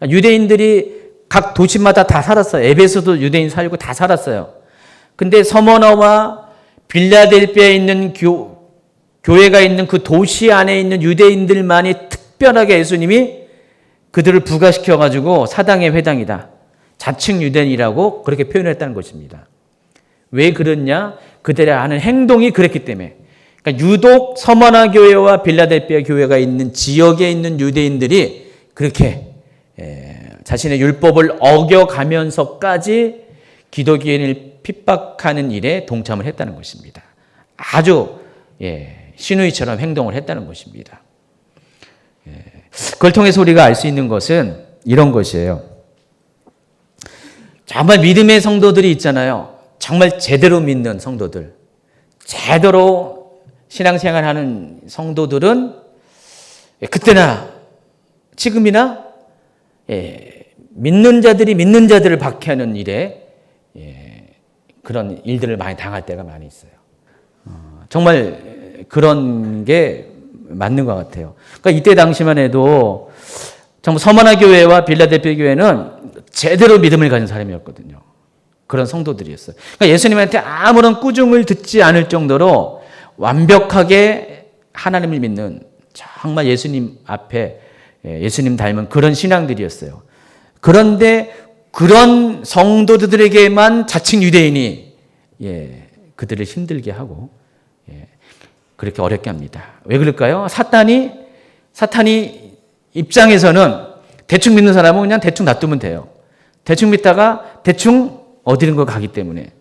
유대인들이 각 도시마다 다 살았어요. 에베소도 유대인 살고 다 살았어요. 근데 서머나와 빌라델피아에 있는 교회가 있는 그 도시 안에 있는 유대인들만이 특별하게 예수님이 그들을 부각시켜가지고 사당의 회당이다. 자칭 유대인이라고 그렇게 표현했다는 것입니다. 왜 그랬냐? 그들의 하는 행동이 그랬기 때문에. 그러니까 유독 서머나 교회와 빌라델피아 교회가 있는 지역에 있는 유대인들이 그렇게 자신의 율법을 어겨가면서까지 기독교인을 핍박하는 일에 동참을 했다는 것입니다. 아주 신우이처럼 행동을 했다는 것입니다. 그걸 통해서 우리가 알 수 있는 것은 이런 것이에요. 정말 믿음의 성도들이 있잖아요. 정말 제대로 믿는 성도들, 제대로 신앙생활하는 성도들은 그때나 지금이나 믿는 자들이 믿는 자들을 박해하는 일에 그런 일들을 많이 당할 때가 많이 있어요. 정말 그런 게 맞는 것 같아요. 그러니까 이때 당시만 해도 정말 서머나 교회와 빌라델피아 교회는 제대로 믿음을 가진 사람이었거든요. 그런 성도들이었어요. 그러니까 예수님한테 아무런 꾸중을 듣지 않을 정도로 완벽하게 하나님을 믿는 정말 예수님 앞에 예수님 닮은 그런 신앙들이었어요. 그런데 그런 성도들에게만 자칭 유대인이 그들을 힘들게 하고 그렇게 어렵게 합니다. 왜 그럴까요? 사탄이 입장에서는 대충 믿는 사람은 그냥 대충 놔두면 돼요. 대충 믿다가 대충 어디론가 가기 때문에.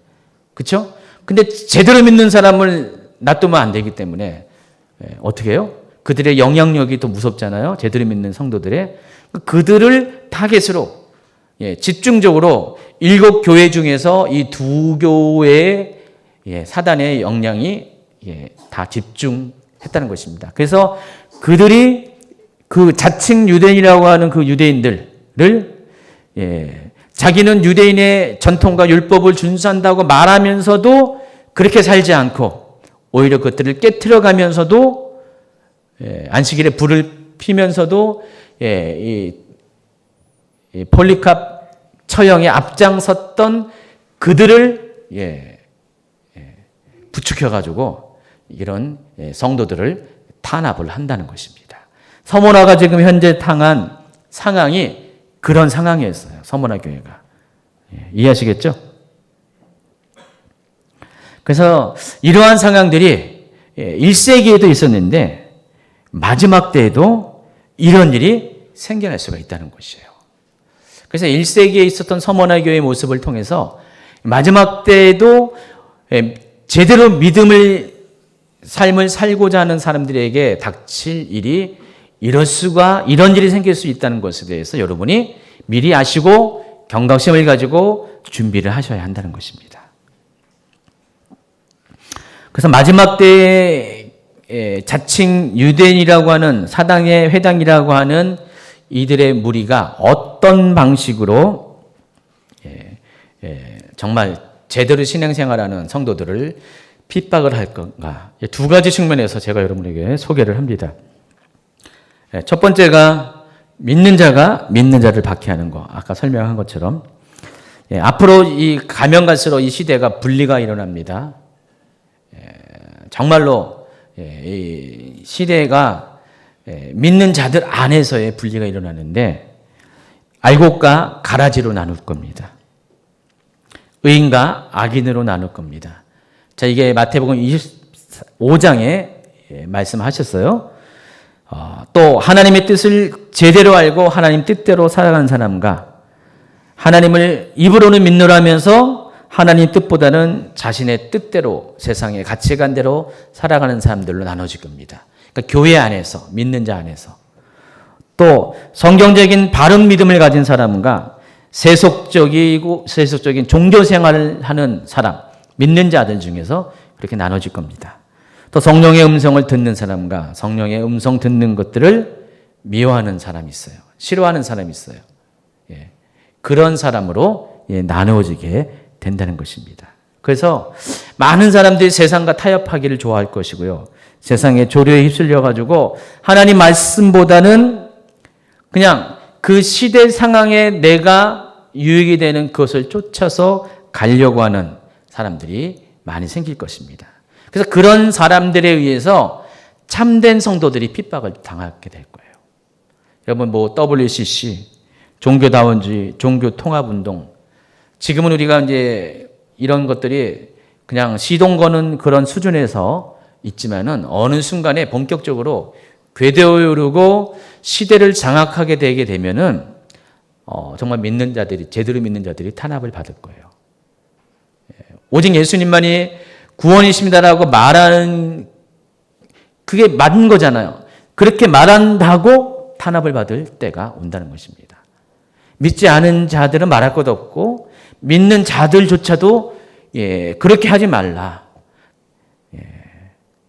그렇죠? 근데 제대로 믿는 사람을 놔두면 안 되기 때문에 어떻게 해요? 그들의 영향력이 더 무섭잖아요. 제대로 믿는 성도들의. 그들을 타겟으로 집중적으로 7교회 중에서 이 2교회의 사단의 역량이 다 집중했다는 것입니다. 그래서 그들이 그 자칭 유대인이라고 하는 그 유대인들을 자기는 유대인의 전통과 율법을 준수한다고 말하면서도 그렇게 살지 않고 오히려 그것들을 깨트려가면서도 안식일에 불을 피면서도 이 폴리캅 처형에 앞장섰던 그들을 부추겨가지고 이런 성도들을 탄압을 한다는 것입니다. 서머나가 지금 현재 당한 상황이 그런 상황이었어요. 서머나 교회가. 이해하시겠죠? 그래서 이러한 상황들이 1세기에도 있었는데 마지막 때에도 이런 일이 생겨날 수가 있다는 것이에요. 그래서 1세기에 있었던 서머나 교회의 모습을 통해서 마지막 때에도 제대로 삶을 살고자 하는 사람들에게 닥칠 일이 이런 일이 생길 수 있다는 것에 대해서 여러분이 미리 아시고 경각심을 가지고 준비를 하셔야 한다는 것입니다. 그래서 마지막 때에 자칭 유대인이라고 하는 사당의 회당이라고 하는 이들의 무리가 어떤 방식으로 정말 제대로 신앙생활하는 성도들을 핍박을 할 건가. 2가지 측면에서 제가 여러분에게 소개를 합니다. 첫 번째가 믿는 자가 믿는 자를 박해하는 거. 아까 설명한 것처럼 앞으로 가면 갈수록 이 시대가 분리가 일어납니다. 정말로 이 시대가 믿는 자들 안에서의 분리가 일어나는데 알곡과 가라지로 나눌 겁니다. 의인과 악인으로 나눌 겁니다. 자, 이게 마태복음 25장에 말씀하셨어요. 또 하나님의 뜻을 제대로 알고 하나님 뜻대로 살아가는 사람과 하나님을 입으로는 믿노라면서 하나님 뜻보다는 자신의 뜻대로 세상의 가치관대로 살아가는 사람들로 나눠질 겁니다. 그러니까 교회 안에서 믿는 자 안에서 또 성경적인 바른 믿음을 가진 사람과 세속적인 종교 생활을 하는 사람, 믿는 자들 중에서 그렇게 나눠질 겁니다. 또 성령의 음성을 듣는 사람과 성령의 음성 듣는 것들을 미워하는 사람이 있어요. 싫어하는 사람이 있어요. 그런 사람으로 나누어지게 된다는 것입니다. 그래서 많은 사람들이 세상과 타협하기를 좋아할 것이고요. 세상의 조류에 휩쓸려 가지고 하나님 말씀보다는 그냥 그 시대 상황에 내가 유익이 되는 그것을 쫓아서 가려고 하는 사람들이 많이 생길 것입니다. 그래서 그런 사람들에 의해서 참된 성도들이 핍박을 당하게 될 거예요. 여러분 WCC, 종교다원주의, 종교통합운동, 지금은 우리가 이제 이런 것들이 그냥 시동 거는 그런 수준에서 있지만은 어느 순간에 본격적으로 궤도오르고 시대를 장악하게 되게 되면은 정말 제대로 믿는 자들이 탄압을 받을 거예요. 오직 예수님만이 구원이십니다라고 말하는 그게 맞는 거잖아요. 그렇게 말한다고 탄압을 받을 때가 온다는 것입니다. 믿지 않은 자들은 말할 것도 없고 믿는 자들조차도 그렇게 하지 말라.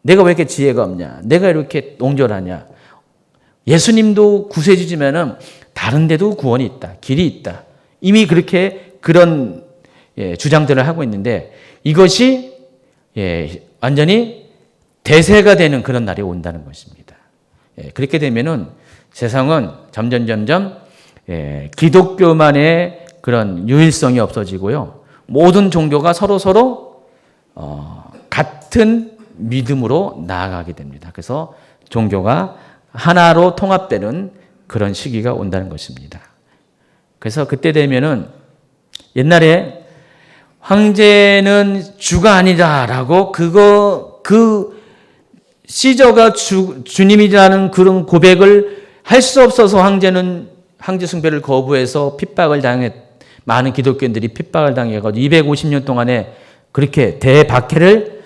내가 왜 이렇게 지혜가 없냐? 내가 이렇게 옹졸하냐? 예수님도 구세주지만은 다른 데도 구원이 있다. 길이 있다. 이미 그런 주장들을 하고 있는데 이것이 완전히 대세가 되는 그런 날이 온다는 것입니다. 그렇게 되면은 세상은 점점 기독교만의 그런 유일성이 없어지고요. 모든 종교가 서로 같은 믿음으로 나아가게 됩니다. 그래서 종교가 하나로 통합되는 그런 시기가 온다는 것입니다. 그래서 그때 되면은 옛날에 황제는 주가 아니다라고 그 시저가 주님이라는 그런 고백을 할 수 없어서 황제 숭배를 거부해서 핍박을 많은 기독교인들이 핍박을 당해가지고 250년 동안에 그렇게 대박해를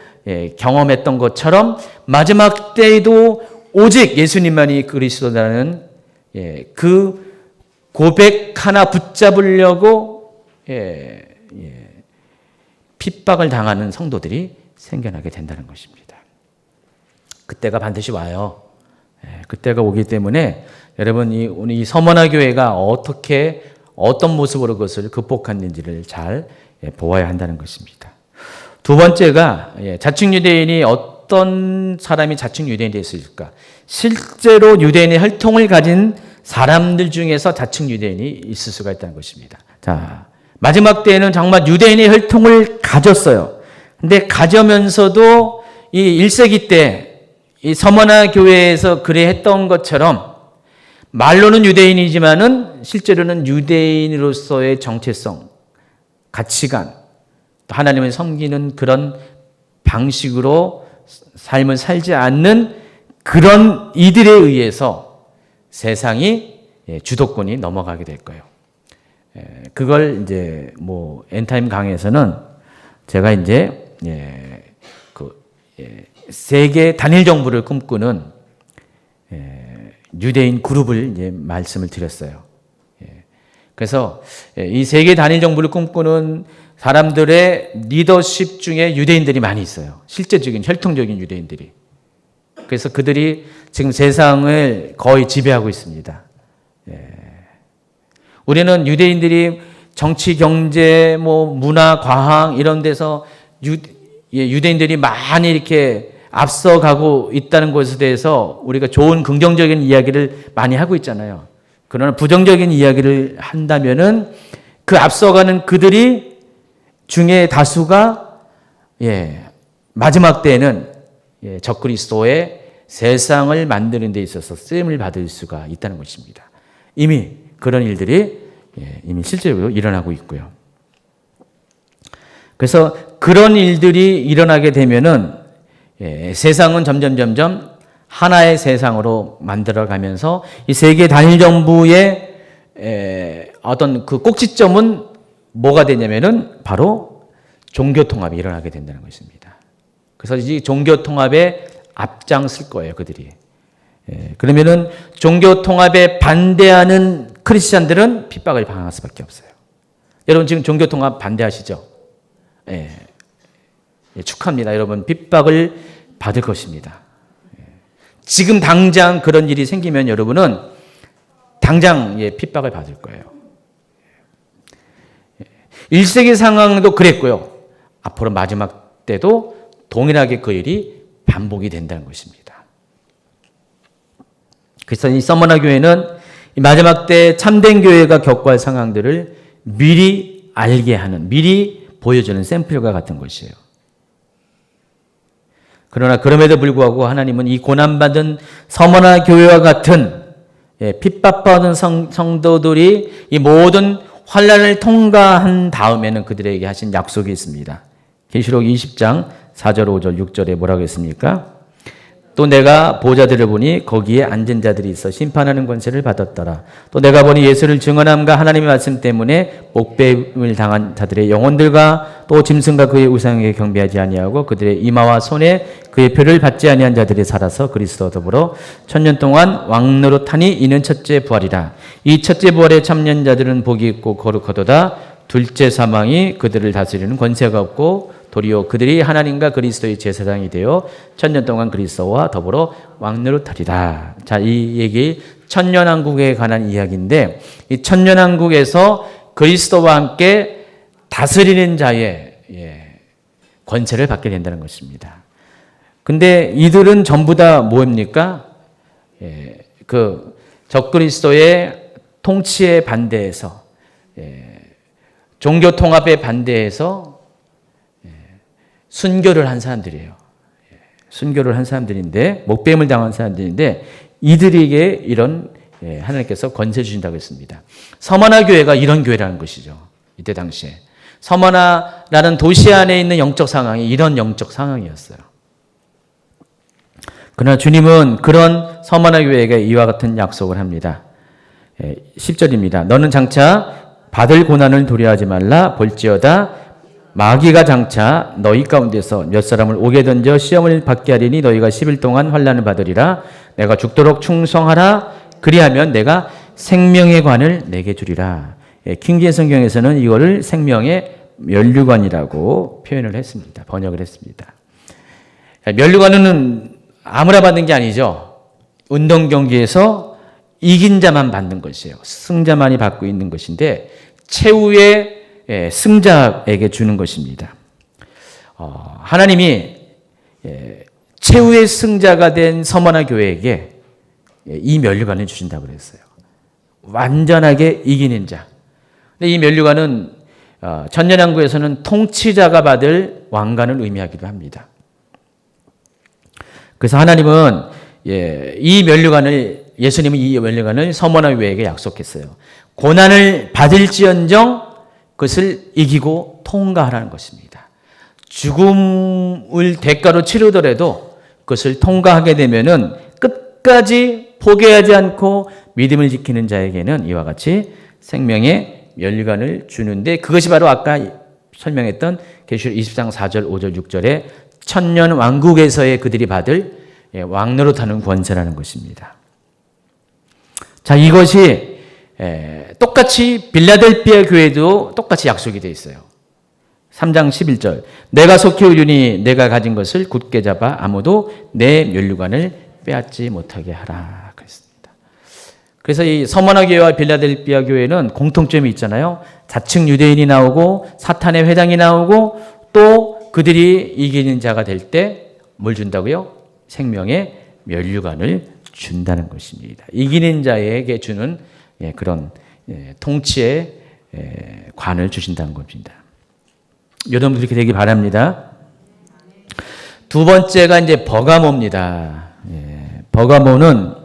경험했던 것처럼 마지막 때에도 오직 예수님만이 그리스도라는 그 고백 하나 붙잡으려고 핍박을 당하는 성도들이 생겨나게 된다는 것입니다. 그때가 반드시 와요. 그때가 오기 때문에 여러분 오늘 이 서머나 교회가 어떤 모습으로 그것을 극복했는지를 잘 보아야 한다는 것입니다. 두 번째가 자칭 유대인이 어떤 사람이 자칭 유대인이 됐을까? 실제로 유대인의 혈통을 가진 사람들 중에서 자칭 유대인이 있을 수가 있다는 것입니다. 자, 마지막 때에는 정말 유대인의 혈통을 가졌어요. 근데 가져면서도 이 1세기 때 이 서머나 교회에서 그래 했던 것처럼 말로는 유대인이지만은 실제로는 유대인으로서의 정체성, 가치관, 또 하나님을 섬기는 그런 방식으로 삶을 살지 않는 그런 이들에 의해서 세상이 주도권이 넘어가게 될 거예요. 그걸 이제 엔타임 강의에서는 제가 이제 세계 단일 정부를 꿈꾸는 유대인 그룹을 이제 말씀을 드렸어요. 그래서 이 세계 단일 정부를 꿈꾸는 사람들의 리더십 중에 유대인들이 많이 있어요. 실제적인 혈통적인 유대인들이. 그래서 그들이 지금 세상을 거의 지배하고 있습니다. 우리는 유대인들이 정치, 경제, 문화, 과학 이런 데서 유대인들이 많이 이렇게 앞서가고 있다는 것에 대해서 우리가 좋은 긍정적인 이야기를 많이 하고 있잖아요. 그러나 부정적인 이야기를 한다면은 그 앞서가는 그들이 중에 다수가 마지막 때에는 적그리스도의 세상을 만드는 데 있어서 쓰임을 받을 수가 있다는 것입니다. 이미 그런 일들이 이미 실제로 일어나고 있고요. 그래서 그런 일들이 일어나게 되면은 세상은 점점 하나의 세상으로 만들어가면서 이 세계 단일 정부의 어떤 그 꼭지점은 뭐가 되냐면은 바로 종교 통합이 일어나게 된다는 것입니다. 그래서 이 종교 통합에 앞장설 거예요, 그들이. 그러면은 종교 통합에 반대하는 크리스찬들은 핍박을 당할 수밖에 없어요. 여러분 지금 종교 통합 반대하시죠? 축하합니다. 여러분 핍박을 받을 것입니다. 지금 당장 그런 일이 생기면 여러분은 당장 핍박을 받을 거예요. 1세기 상황도 그랬고요. 앞으로 마지막 때도 동일하게 그 일이 반복이 된다는 것입니다. 그래서 이 서머나 교회는 마지막 때 참된 교회가 겪어할 상황들을 미리 알게 하는, 미리 보여주는 샘플과 같은 것이에요. 그러나 그럼에도 불구하고 하나님은 이 고난받은 서머나 교회와 같은 핍박받은 성도들이 이 모든 환난을 통과한 다음에는 그들에게 하신 약속이 있습니다. 계시록 20장 4절, 5절, 6절에 뭐라고 했습니까? 또 내가 보좌들을 보니 거기에 앉은 자들이 있어 심판하는 권세를 받았더라. 또 내가 보니 예수를 증언함과 하나님의 말씀 때문에 목배임을 당한 자들의 영혼들과 또 짐승과 그의 우상에게 경배하지 아니하고 그들의 이마와 손에 그의 표를 받지 아니한 자들이 살아서 그리스도와 더불어 천년 동안 왕노릇하니 이는 첫째 부활이라. 이 첫째 부활에 참여한 자들은 복이 있고 거룩하도다. 둘째 사망이 그들을 다스리는 권세가 없고 도리어 그들이 하나님과 그리스도의 제사장이 되어 천년 동안 그리스도와 더불어 왕노릇하리라. 자, 이 얘기 천년왕국에 관한 이야기인데, 이 천년왕국에서 그리스도와 함께 다스리는 자의 권세를 받게 된다는 것입니다. 근데 이들은 전부 다 뭡니까? 그 적그리스도의 통치에 반대해서, 종교 통합에 반대해서 순교를 한 사람들이에요. 순교를 한 사람들인데, 목배임을 당한 사람들인데, 이들에게 이런 하나님께서 권세 주신다고 했습니다. 서머나 교회가 이런 교회라는 것이죠. 이때 당시에. 서머나라는 도시 안에 있는 영적 상황이 이런 영적 상황이었어요. 그러나 주님은 그런 서머나 교회에게 이와 같은 약속을 합니다. 10절입니다. 너는 장차 받을 고난을 두려워하지 말라. 볼지어다 마귀가 장차 너희 가운데서 몇 사람을 옥에 던져 시험을 받게 하리니 너희가 10일 동안 환난을 받으리라. 내가 죽도록 충성하라. 그리하면 내가 생명의 관을 내게 주리라. 킹제임 성경에서는 이거를 생명의 면류관이라고 표현을 했습니다. 번역을 했습니다. 면류관은 아무나 받는 게 아니죠. 운동 경기에서 이긴 자만 받는 것이에요. 승자만이 받고 있는 것인데 최후의 승자에게 주는 것입니다. 하나님이 최후의 승자가 된 서머나 교회에게 이 면류관을 주신다고 그랬어요. 완전하게 이기는 자. 근데 이 면류관은 천년왕국에서는 통치자가 받을 왕관을 의미하기도 합니다. 그래서 하나님은 예수님은 이 면류관을 서머나 교회에게 약속했어요. 고난을 받을지언정 그것을 이기고 통과하라는 것입니다. 죽음을 대가로 치르더라도 그것을 통과하게 되면은 끝까지 포기하지 않고 믿음을 지키는 자에게는 이와 같이 생명의 면류관을 주는데, 그것이 바로 아까 설명했던 계시록 20장 4절, 5절, 6절에 천년 왕국에서의 그들이 받을 왕노릇하는 권세라는 것입니다. 자, 이것이 똑같이 빌라델피아 교회도 똑같이 약속이 되어 있어요. 3장 11절. 내가 속히 의륜이 내가 가진 것을 굳게 잡아 아무도 내 면류관을 빼앗지 못하게 하라. 그랬습니다. 그래서 이 서머나 교회와 빌라델피아 교회는 공통점이 있잖아요. 자칭 유대인이 나오고 사탄의 회당이 나오고 또 그들이 이기는 자가 될 때 뭘 준다고요? 생명의 면류관을 준다는 것입니다. 이기는 자에게 주는 그런 통치의 관을 주신다는 겁니다. 여러분 그렇게 되기 바랍니다. 두 번째가 이제 버가모입니다. 버가모는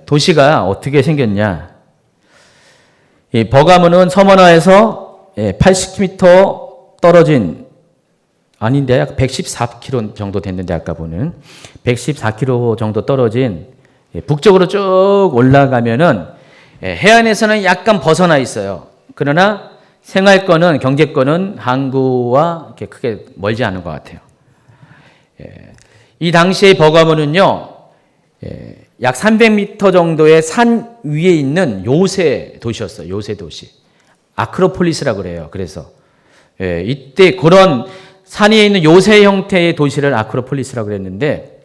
도시가 어떻게 생겼냐? 이 버가모는 서머나에서 80km 떨어진, 아닌데 약 114km 정도 됐는데 아까 보는 114km 정도 떨어진 북쪽으로 쭉 올라가면은 해안에서는 약간 벗어나 있어요. 그러나 생활권은, 경제권은 항구와 이렇게 크게 멀지 않은 것 같아요. 이 당시의 버가모는요, 약 300m 정도의 산 위에 있는 요새 도시였어요. 요새 도시. 아크로폴리스라고 그래요. 그래서 이때 그런 산 위에 있는 요새 형태의 도시를 아크로폴리스라고 그랬는데,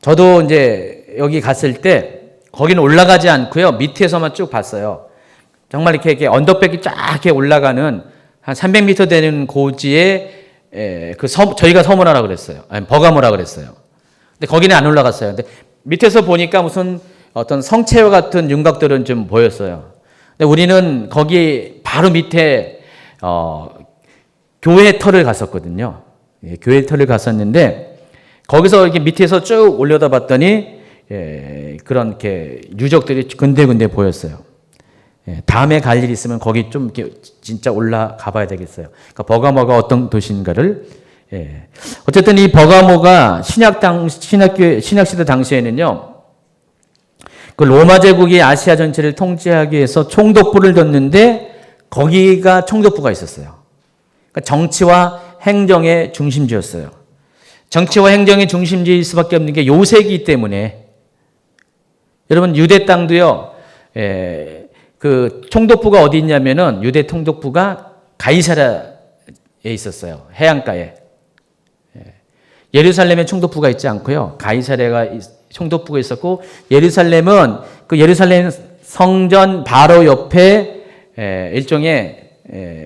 저도 이제 여기 갔을 때 거기는 올라가지 않고요. 밑에서만 쭉 봤어요. 정말 이렇게 언덕백이 쫙 이렇게 올라가는 한 300m 되는 고지에 저희가 서머나라고 그랬어요. 아니, 버가모라고 그랬어요. 근데 거기는 안 올라갔어요. 근데 밑에서 보니까 무슨 어떤 성체와 같은 윤곽들은 좀 보였어요. 근데 우리는 거기 바로 밑에 교회 터를 갔었거든요. 교회 터를 갔었는데 거기서 이렇게 밑에서 쭉 올려다 봤더니 그런 이렇게 유적들이 군데군데 보였어요. 다음에 갈 일 있으면 거기 좀 이렇게 진짜 올라가 봐야 되겠어요. 그러니까 버가모가 어떤 도시인가를 예. 어쨌든 이 버가모가 신약시대 당시에는요, 그 로마 제국이 아시아 전체를 통치하기 위해서 총독부를 뒀는데 거기가 총독부가 있었어요. 그러니까 정치와 행정의 중심지였어요. 정치와 행정의 중심지일 수밖에 없는 게 요새이기 때문에 여러분 유대 땅도요. 그 총독부가 어디 있냐면은 유대 총독부가 가이사랴에 있었어요. 해안가에. 예루살렘에 총독부가 있지 않고요. 가이사랴가 총독부가 있었고 예루살렘은 그 예루살렘 성전 바로 옆에 일종의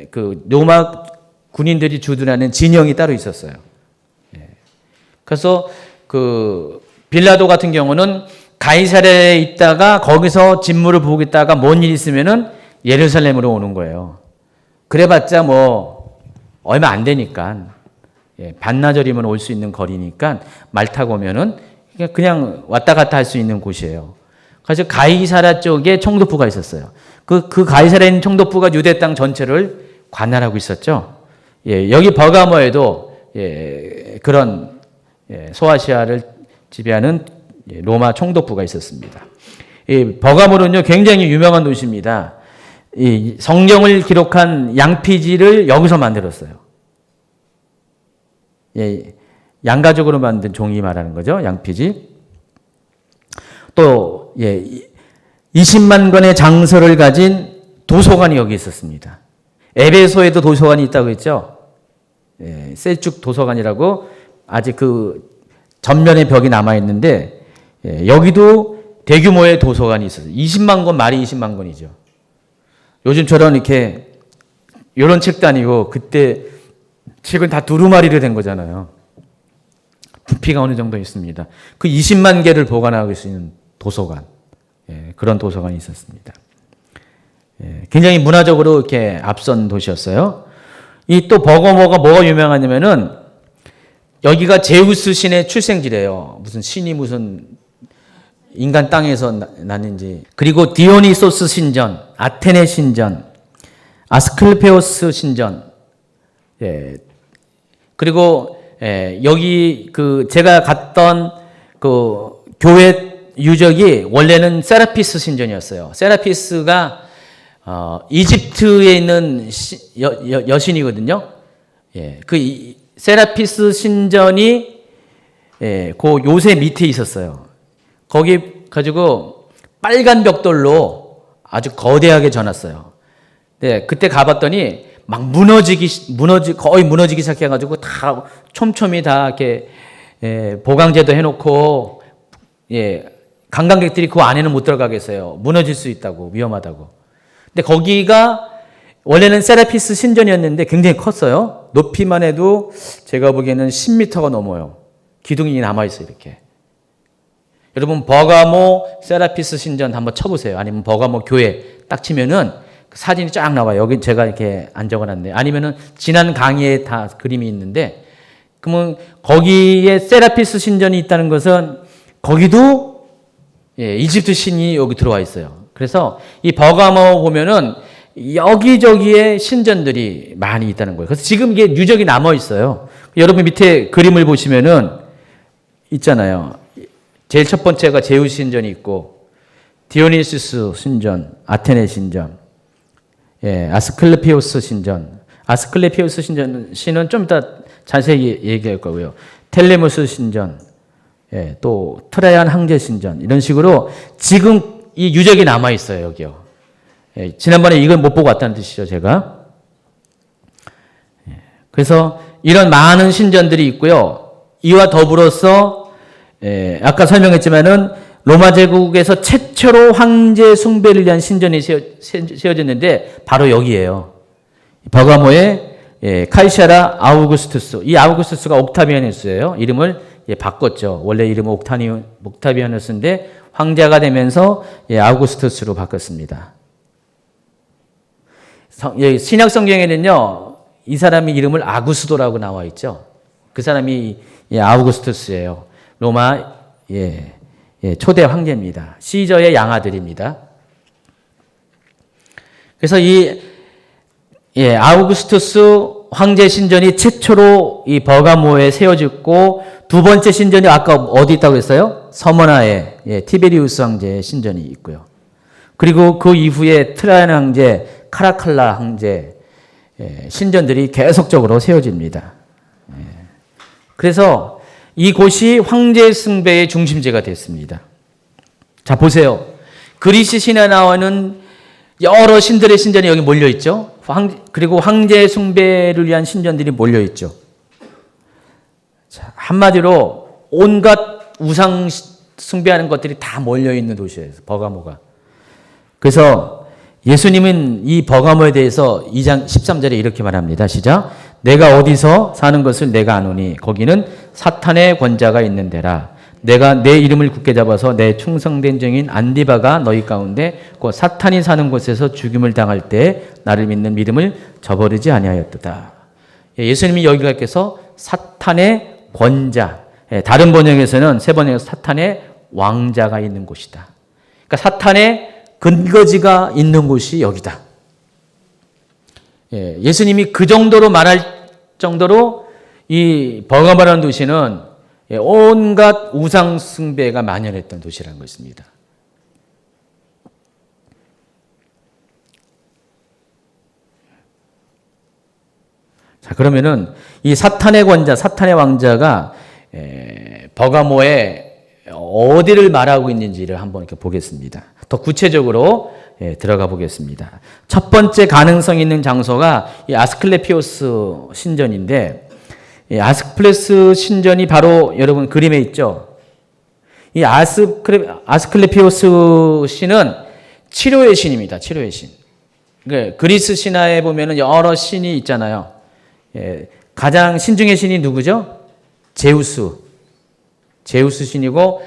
그 로마 군인들이 주둔하는 진영이 따로 있었어요. 그래서 그 빌라도 같은 경우는 가이사랴에 있다가 거기서 진무를 보고 있다가 뭔 일 있으면은 예루살렘으로 오는 거예요. 그래봤자 뭐 얼마 안 되니까 반나절이면 올 수 있는 거리니까 말 타고 오면은 그냥 왔다 갔다 할 수 있는 곳이에요. 그래서 가이사랴 쪽에 총독부가 있었어요. 그 가이사랴에 있는 총독부가 유대 땅 전체를 관할하고 있었죠. 여기 버가모에도 그런 소아시아를 지배하는 로마 총독부가 있었습니다. 이 버가모는요 굉장히 유명한 도시입니다. 이 성경을 기록한 양피지를 여기서 만들었어요. 양가죽으로 만든 종이 말하는 거죠. 양피지. 또 20만 권의 장서를 가진 도서관이 여기 있었습니다. 에베소에도 도서관이 있다고 했죠. 셀쭉 도서관이라고 아직 그 전면의 벽이 남아 있는데 여기도 대규모의 도서관이 있었어요. 20만 권 말이 20만 권이죠. 요즘처럼 이렇게 이런 책도 아니고 그때 책은 다 두루마리로 된 거잖아요. 부피가 어느 정도 있습니다. 그 20만 개를 보관하고 있는 도서관, 그런 도서관이 있었습니다. 굉장히 문화적으로 이렇게 앞선 도시였어요. 이 또 버가모가 뭐가 유명하냐면은 여기가 제우스 신의 출생지래요. 무슨 신이 무슨 인간 땅에서 났는지. 그리고 디오니소스 신전, 아테네 신전, 아스클레피오스 신전. 그리고 여기 그 제가 갔던 그 교회 유적이 원래는 세라피스 신전이었어요. 세라피스가 이집트에 있는 여신이거든요. 그 세라피스 신전이 그 요새 밑에 있었어요. 거기 가지고 빨간 벽돌로 아주 거대하게 져놨어요. 그때 가봤더니 막 거의 무너지기 시작해가지고 다 촘촘히 다 이렇게 보강제도 해놓고 관광객들이 그 안에는 못 들어가겠어요. 무너질 수 있다고, 위험하다고. 근데 거기가 원래는 세라피스 신전이었는데 굉장히 컸어요. 높이만 해도 제가 보기에는 10m가 넘어요. 기둥이 남아있어요, 이렇게. 여러분, 버가모 세라피스 신전 한번 쳐보세요. 아니면 버가모 교회 딱 치면은 사진이 쫙 나와요. 여기 제가 이렇게 안 적어놨는데. 아니면은 지난 강의에 다 그림이 있는데, 그러면 거기에 세라피스 신전이 있다는 것은 거기도 이집트 신이 여기 들어와 있어요. 그래서 이 버가모 보면은 여기저기에 신전들이 많이 있다는 거예요. 그래서 지금 이게 유적이 남아 있어요. 여러분 밑에 그림을 보시면은 있잖아요. 제일 첫 번째가 제우스 신전이 있고, 디오니시스 신전, 아테네 신전, 아스클레피오스 신전. 아스클레피오스 신은 좀 이따 자세히 얘기할 거고요. 텔레무스 신전, 또 트라이안 황제 신전, 이런 식으로 지금 이 유적이 남아 있어요, 여기요. 지난번에 이걸 못 보고 왔다는 뜻이죠, 제가. 그래서 이런 많은 신전들이 있고요. 이와 더불어서 아까 설명했지만은 로마 제국에서 최초로 황제 숭배를 위한 신전이 세워졌는데 바로 여기예요. 버가모의 카이사라 아우구스투스. 이 아우구스투스가 옥타비아누스예요. 이름을 바꿨죠. 원래 이름은 옥타비아누스인데 황제가 되면서 아우구스투스로 바꿨습니다. 신약 성경에는요, 이 사람의 이름을 아구스도라고 나와 있죠. 그 사람이 아우구스투스예요. 로마 초대 황제입니다. 시저의 양아들입니다. 그래서 이 아우구스투스 황제 신전이 최초로 이 버가모에 세워졌고 두 번째 신전이 아까 어디 있다고 했어요? 서머나에 티베리우스 황제의 신전이 있고요. 그리고 그 이후에 트라이안 황제, 카라칼라 황제 신전들이 계속적으로 세워집니다. 그래서 이곳이 황제 숭배의 중심지가 됐습니다. 자, 보세요. 그리스 신에 나오는 여러 신들의 신전이 여기 몰려 있죠. 그리고 황제 숭배를 위한 신전들이 몰려 있죠. 자, 한마디로 온갖 우상 숭배하는 것들이 다 몰려 있는 도시예요. 버가모가. 그래서 예수님은 이 버가모에 대해서 2장 13절에 이렇게 말합니다. 시작. 내가 어디서 사는 것을 내가 아노니 거기는 사탄의 권자가 있는 데라. 내가 내 이름을 굳게 잡아서 내 충성된 증인 안디바가 너희 가운데 곧 사탄이 사는 곳에서 죽임을 당할 때 나를 믿는 믿음을 저버리지 아니하였도다. 예수님이 여기가께서 사탄의 권자, 다른 번역에서는 세 번역에서 사탄의 왕자가 있는 곳이다. 그러니까 사탄의 근거지가 있는 곳이 여기다. 예수님이 그 정도로 말할 정도로 이 버가모라는 도시는 온갖 우상 숭배가 만연했던 도시라는 것입니다. 자, 그러면은 이 사탄의 권자, 사탄의 왕자가 버가모에 어디를 말하고 있는지를 한번 이렇게 보겠습니다. 더 구체적으로 들어가 보겠습니다. 첫 번째 가능성 있는 장소가 이 아스클레피오스 신전인데, 이 아스클레스 신전이 바로 여러분 그림에 있죠. 이 아스클레피오스 신은 치료의 신입니다. 치료의 신. 그리스 신화에 보면은 여러 신이 있잖아요. 가장 신중의 신이 누구죠? 제우스. 제우스 신이고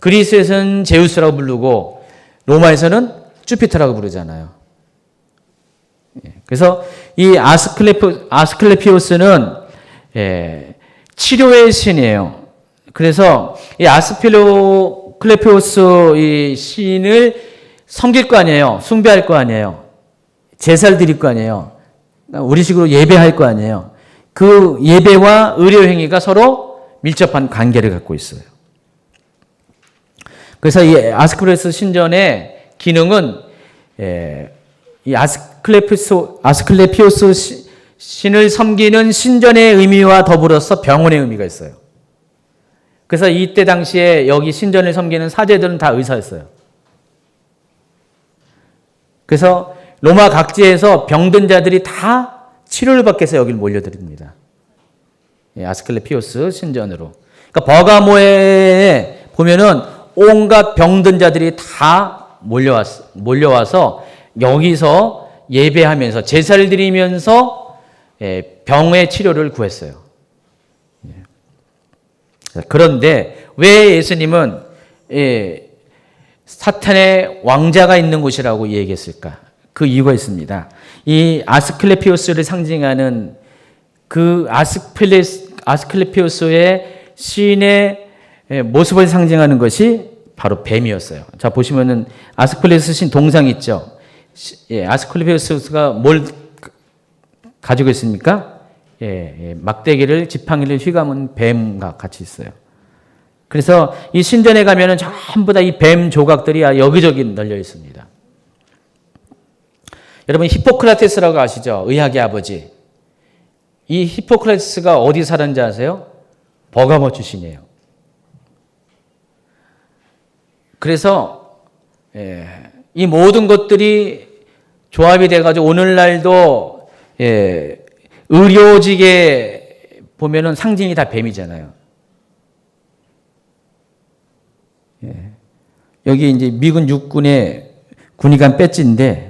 그리스에서는 제우스라고 부르고 로마에서는 주피터라고 부르잖아요. 그래서 이 아스클레피오스는 치료의 신이에요. 그래서 이 아스클레피오스 이 신을 섬길 거 아니에요. 숭배할 거 아니에요. 제사를 드릴 거 아니에요. 우리식으로 예배할 거 아니에요. 그 예배와 의료 행위가 서로 밀접한 관계를 갖고 있어요. 그래서 이 아스클레피오스 신전의 기능은 이 아스클레피오스 신을 섬기는 신전의 의미와 더불어서 병원의 의미가 있어요. 그래서 이때 당시에 여기 신전을 섬기는 사제들은 다 의사였어요. 그래서 로마 각지에서 병든 자들이 다 치료를 받기 위해서 여기를 몰려듭니다. 아스클레피오스 신전으로. 그러니까 버가모에 보면은 온갖 병든 자들이 다 몰려와서 여기서 예배하면서 제사를 드리면서 병의 치료를 구했어요. 그런데 왜 예수님은 사탄의 왕자가 있는 곳이라고 얘기했을까? 그 이유가 있습니다. 이 아스클레피오스를 상징하는 그 아스클레피오스의 시인의 모습을 상징하는 것이 바로 뱀이었어요. 자, 보시면은 아스클레피오스 신 동상 있죠? 아스클레피오스가 뭘 가지고 있습니까? 막대기를 지팡이를 휘감은 뱀과 같이 있어요. 그래서 이 신전에 가면은 전부 다 이 뱀 조각들이 여기저기 널려 있습니다. 여러분 히포크라테스라고 아시죠? 의학의 아버지. 이 히포크라테스가 어디 살았는지 아세요? 버가모 출신이에요. 그래서 이 모든 것들이 조합이 돼가지고 오늘날도 의료직에 보면은 상징이 다 뱀이잖아요. 여기 이제 미군 육군의 군의관 배지인데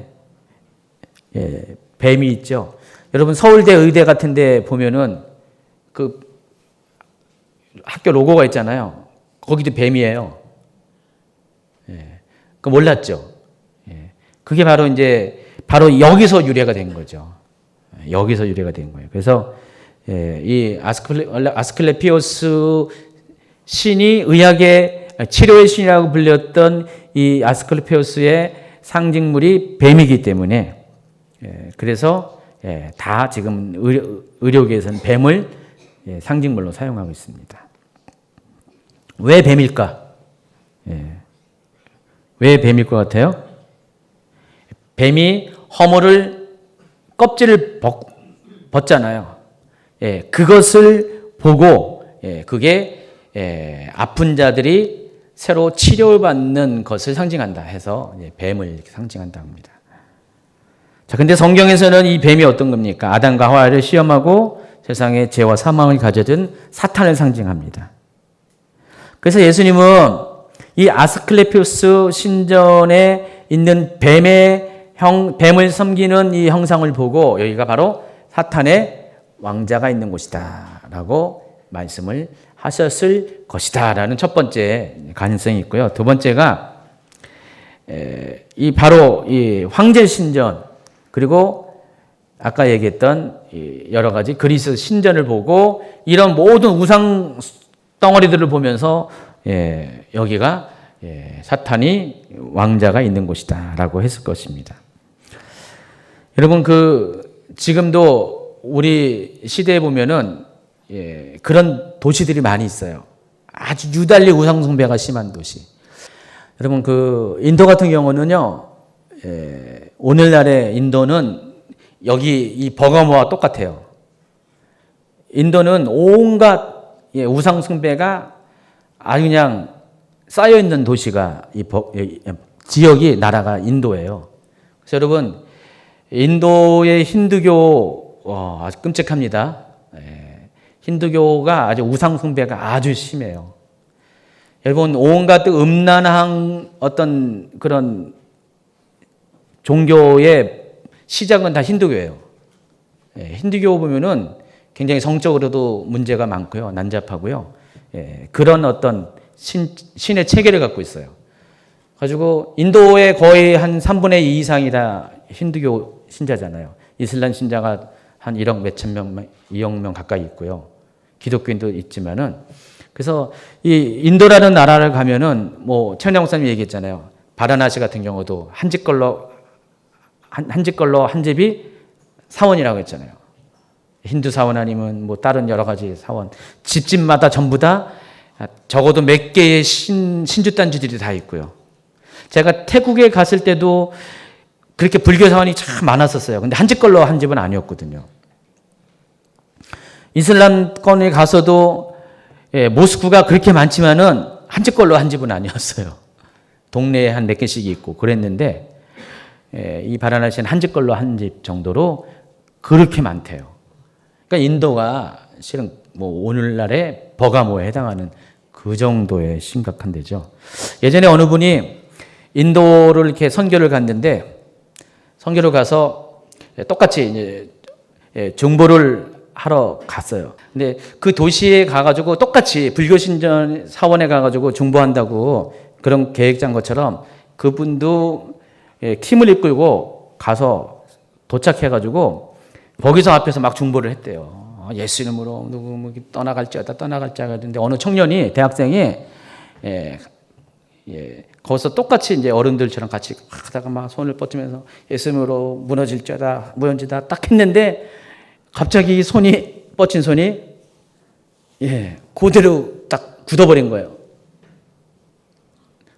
뱀이 있죠. 여러분 서울대 의대 같은 데 보면은 그 학교 로고가 있잖아요. 거기도 뱀이에요. 그 몰랐죠. 그게 바로 이제 바로 여기서 유래가 된 거죠. 여기서 유래가 된 거예요. 그래서 이 아스클레피오스 신이 의학의 치료의 신이라고 불렸던 이 아스클레피오스의 상징물이 뱀이기 때문에 그래서 다 지금 의료계에서는 뱀을 상징물로 사용하고 있습니다. 왜 뱀일까? 왜 뱀일 것 같아요? 뱀이 허물을 껍질을 벗잖아요. 그것을 보고 그게 아픈 자들이 새로 치료를 받는 것을 상징한다 해서 뱀을 이렇게 상징한다고 합니다. 자, 근데 성경에서는 이 뱀이 어떤 겁니까? 아담과 하와를 시험하고 세상의 죄와 사망을 가져든 사탄을 상징합니다. 그래서 예수님은 이 아스클레피오스 신전에 있는 뱀을 섬기는 이 형상을 보고 여기가 바로 사탄의 왕자가 있는 곳이다 라고 말씀을 하셨을 것이다 라는 첫 번째 가능성이 있고요. 두 번째가 바로 이 황제 신전 그리고 아까 얘기했던 여러 가지 그리스 신전을 보고 이런 모든 우상 덩어리들을 보면서 여기가 사탄이 왕자가 있는 곳이다 라고 했을 것입니다. 여러분 지금도 우리 시대에 보면은 그런 도시들이 많이 있어요. 아주 유달리 우상 숭배가 심한 도시. 여러분 인도 같은 경우는요. 오늘날의 인도는 여기 이 버가모와 똑같아요. 인도는 온갖 우상 숭배가 아주 그냥 쌓여 있는 도시가 지역이 나라가 인도예요. 그래서 여러분 인도의 힌두교 아주 끔찍합니다. 힌두교가 아주 우상 숭배가 아주 심해요. 여러분 온갖 음란한 어떤 그런 종교의 시작은 다 힌두교예요. 힌두교 보면은 굉장히 성적으로도 문제가 많고요, 난잡하고요. 그런 어떤 신의 체계를 갖고 있어요. 가지고 인도의 거의 한 3분의 2 이상이 다 힌두교 신자잖아요. 이슬람 신자가 한 1억 몇천 명, 2억 명 가까이 있고요. 기독교인도 있지만은 그래서 이 인도라는 나라를 가면은 뭐 최은영 목사님이 얘기했잖아요. 바라나시 같은 경우도 한 집 걸로 한 집이 사원이라고 했잖아요. 힌두 사원 아니면 뭐 다른 여러 가지 사원. 집집마다 전부 다 적어도 몇 개의 신주단지들이 다 있고요. 제가 태국에 갔을 때도 그렇게 불교 사원이 참 많았었어요. 근데 한 집 걸로 한 집은 아니었거든요. 이슬람권에 가서도 모스크가 그렇게 많지만은 한 집 걸로 한 집은 아니었어요. 동네에 한 몇 개씩 있고 그랬는데 이 바라나시는 한 집 걸로 한 집 정도로 그렇게 많대요. 그러니까 인도가 실은 뭐 오늘날의 버가모에 해당하는 그 정도의 심각한 데죠. 예전에 어느 분이 인도를 이렇게 선교를 갔는데 선교를 가서 똑같이 이제 중보를 하러 갔어요. 근데 그 도시에 가가지고 똑같이 불교신전 사원에 가가지고 중보한다고 그런 계획 짠 것처럼 그분도 팀을 이끌고 가서 도착해가지고 거기서 앞에서 막 중보를 했대요. 예수 이름으로 누구 떠나갈지어다 하는데 어느 청년이 대학생이 거기서 똑같이 이제 어른들처럼 같이 하다가 막 손을 뻗으면서 예수 이름으로 무너질지어다 딱 했는데 갑자기 뻗친 손이 그대로 딱 굳어버린 거예요.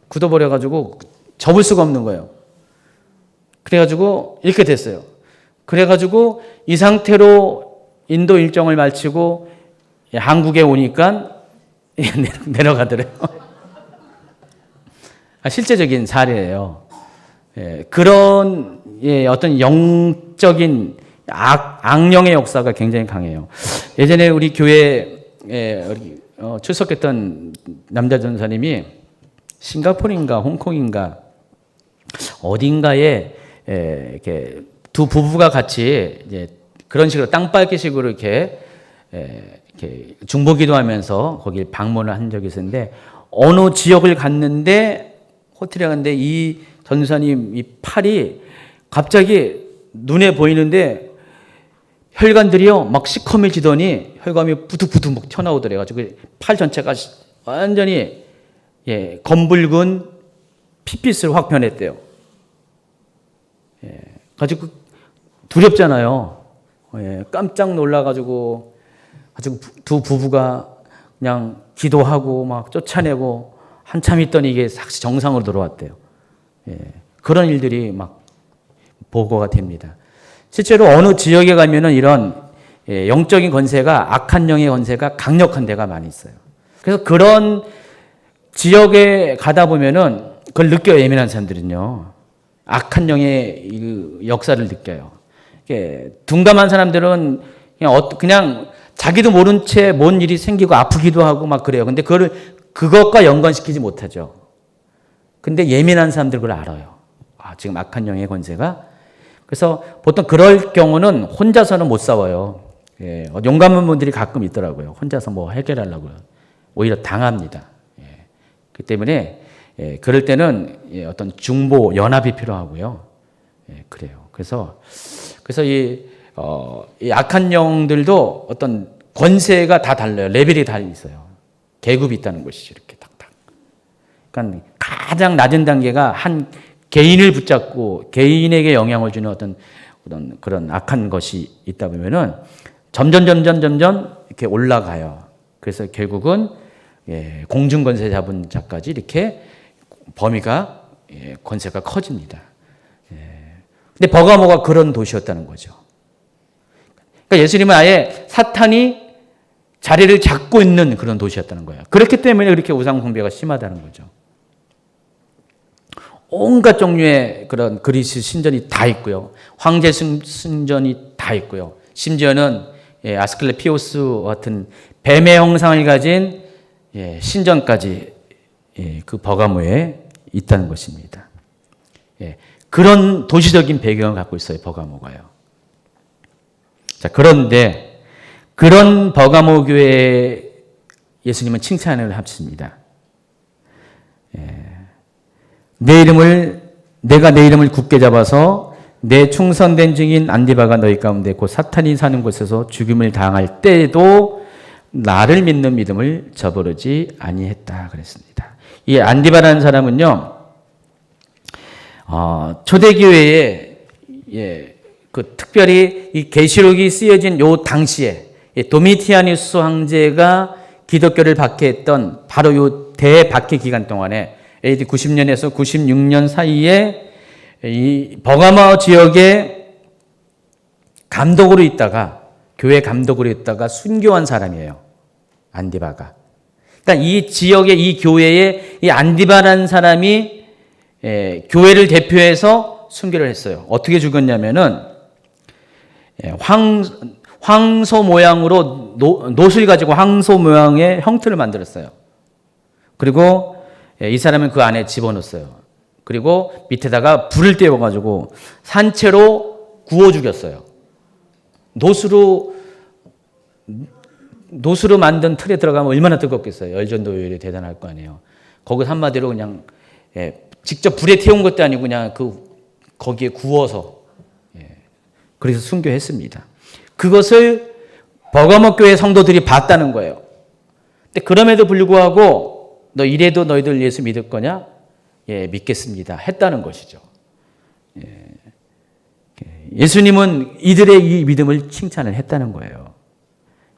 굳어버려가지고 접을 수가 없는 거예요. 그래가지고 이렇게 됐어요. 그래가지고 이 상태로 인도 일정을 마치고 한국에 오니까 내려가더래요. 실제적인 사례예요. 그런 어떤 영적인 악령의 역사가 굉장히 강해요. 예전에 우리 교회에 출석했던 남자 전사님이 싱가포르인가 홍콩인가 어딘가에 이렇게 두 부부가 같이 이제 그런 식으로 땅밟기식으로 이렇게 중보기도하면서 거기 방문을 한 적이 있었는데 어느 지역을 갔는데 호텔에 갔는데 이 전사님 이 팔이 갑자기 눈에 보이는데 혈관들이요 막 시커매지더니 혈관이 부득부득 막 튀어나오더래요. 가지고 팔 전체가 완전히 검붉은 핏빛을 확 변했대요. 가지고 두렵잖아요. 깜짝 놀라가지고 아주 두 부부가 그냥 기도하고 막 쫓아내고 한참 있더니 이게 다시 정상으로 돌아왔대요. 그런 일들이 막 보고가 됩니다. 실제로 어느 지역에 가면은 이런 영적인 권세가, 악한 영의 권세가 강력한 데가 많이 있어요. 그래서 그런 지역에 가다 보면은 그걸 느껴요. 예민한 사람들은요. 악한 영의 역사를 느껴요. 둔감한 사람들은 그냥 자기도 모른 채 뭔 일이 생기고 아프기도 하고 막 그래요. 근데 그것과 연관시키지 못하죠. 근데 예민한 사람들 그걸 알아요. 지금 악한 영의 권세가. 그래서 보통 그럴 경우는 혼자서는 못 싸워요. 용감한 분들이 가끔 있더라고요. 혼자서 뭐 해결하려고요. 오히려 당합니다. 그렇기 때문에 그럴 때는 어떤 중보 연합이 필요하고요. 그래요. 그래서 이 악한 영들도 어떤 권세가 다 달라요. 레벨이 다 있어요. 계급이 있다는 것이죠. 이렇게 탁탁. 그러니까 가장 낮은 단계가 한 개인을 붙잡고 개인에게 영향을 주는 어떤 그런 악한 것이 있다 보면은 점점 이렇게 올라가요. 그래서 결국은 공중 권세 잡은 자까지 이렇게 범위가 권세가 커집니다. 근데 버가모가 그런 도시였다는 거죠. 그러니까 예수님은 아예 사탄이 자리를 잡고 있는 그런 도시였다는 거예요. 그렇기 때문에 그렇게 우상 숭배가 심하다는 거죠. 온갖 종류의 그런 그리스 신전이 다 있고요. 황제 신전이 다 있고요. 심지어는 아스클레피오스 같은 뱀의 형상을 가진 신전까지 그 버가모에 있다는 것입니다. 그런 도시적인 배경을 갖고 있어요. 버가모가요. 자, 그런데 그런 버가모 교회에 예수님은 칭찬을 하십니다. 내가 내 이름을 굳게 잡아서 내 충성된 증인 안디바가 너희 가운데 곧 사탄이 사는 곳에서 죽임을 당할 때에도 나를 믿는 믿음을 저버리지 아니했다 그랬습니다. 이 안디바라는 사람은요, 초대교회에 특별히 이 계시록이 쓰여진 요 당시에 도미티아누스 황제가 기독교를 박해했던 바로 요 대박해 기간 동안에 AD 90년에서 96년 사이에 이 버가모 지역에 감독으로 있다가 교회 감독으로 있다가 순교한 사람이에요. 안디바가. 그러니까 이 지역의 이 교회에 이 안디바라는 사람이 교회를 대표해서 순교를 했어요. 어떻게 죽었냐면은 황소 모양으로 놋을 가지고 황소 모양의 형틀을 만들었어요. 그리고 이 사람은 그 안에 집어넣었어요. 그리고 밑에다가 불을 떼어가지고 산채로 구워 죽였어요. 놋으로 만든 틀에 들어가면 얼마나 뜨겁겠어요. 열전도율이 대단할 거 아니에요. 거기서 한마디로 그냥 직접 불에 태운 것도 아니고 그냥 거기에 구워서 그래서 순교했습니다. 그것을 버가모 교회 성도들이 봤다는 거예요. 근데 그럼에도 불구하고 너 이래도 너희들 예수 믿을 거냐? 믿겠습니다. 했다는 것이죠. 예수님은 이들의 이 믿음을 칭찬을 했다는 거예요.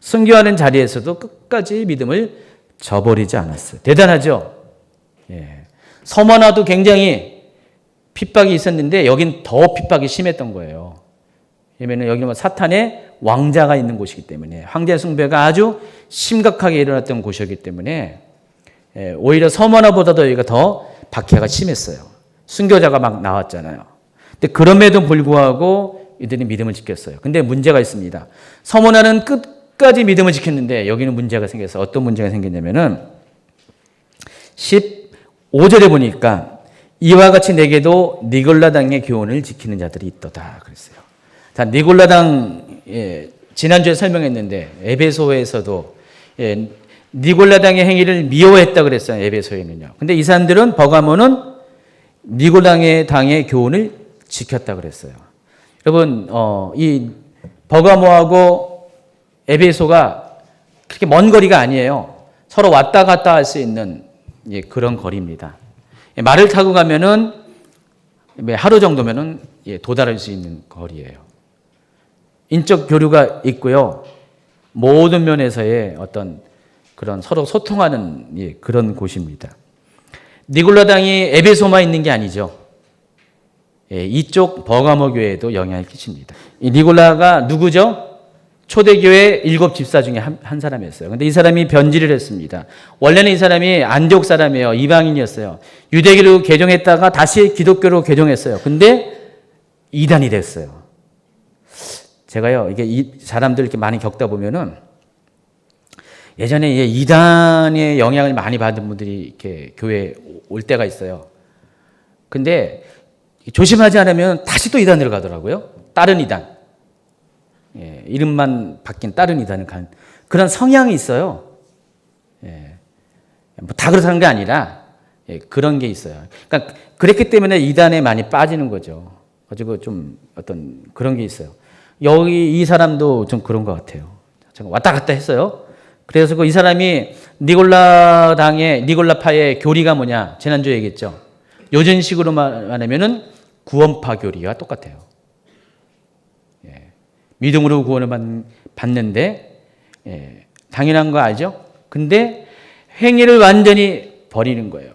순교하는 자리에서도 끝까지 믿음을 저버리지 않았어요. 대단하죠? 서머나도 굉장히 핍박이 있었는데 여긴 더 핍박이 심했던 거예요. 왜냐하면 여기는 사탄의 왕자가 있는 곳이기 때문에 황제 숭배가 아주 심각하게 일어났던 곳이었기 때문에 오히려 서머나보다도 여기가 더 박해가 심했어요. 순교자가 막 나왔잖아요. 근데 그럼에도 불구하고 이들이 믿음을 지켰어요. 근데 문제가 있습니다. 서머나는 끝까지 믿음을 지켰는데 여기는 문제가 생겼어요. 어떤 문제가 생겼냐면은 15절에 보니까 이와 같이 내게도 니골라당의 교훈을 지키는 자들이 있도다 그랬어요. 자, 니골라당 지난주에 설명했는데 에베소에서도 니골라당의 행위를 미워했다 그랬어요. 에베소에는요. 근데 이 사람들은 버가모는 니골라당의 당의 교훈을 지켰다 그랬어요. 여러분 이 버가모하고 에베소가 그렇게 먼 거리가 아니에요. 서로 왔다 갔다 할 수 있는 그런 거리입니다. 말을 타고 가면은 하루 정도면은 도달할 수 있는 거리예요. 인적 교류가 있고요. 모든 면에서의 어떤 그런 서로 소통하는 그런 곳입니다. 니골라 당이 에베소만 있는 게 아니죠. 이쪽 버가모 교회에도 영향을 끼칩니다. 이 니골라가 누구죠? 초대교회 7 집사 중에 한 사람이었어요. 근데 이 사람이 변질을 했습니다. 원래는 이 사람이 안디옥 사람이에요. 이방인이었어요. 유대교로 개종했다가 다시 기독교로 개종했어요. 근데 이단이 됐어요. 제가요, 이게 이 사람들 이렇게 많이 겪다 보면은 예전에 이단의 영향을 많이 받은 분들이 이렇게 교회에 올 때가 있어요. 근데 조심하지 않으면 다시 또 이단으로 가더라고요. 다른 이단. 이름만 바뀐 다른 이단을 간 그런 성향이 있어요. 뭐 다 그렇다는 게 아니라 그런 게 있어요. 그러니까 그랬기 때문에 이단에 많이 빠지는 거죠. 가지고 좀 어떤 그런 게 있어요. 여기 이 사람도 좀 그런 것 같아요. 제가 왔다 갔다 했어요. 그래서 이 사람이 니골라파의 교리가 뭐냐? 지난주에 얘기했죠. 요즘식으로 말하면은 구원파 교리와 똑같아요. 믿음으로 구원을 받는데 당연한 거 알죠? 근데 행위를 완전히 버리는 거예요.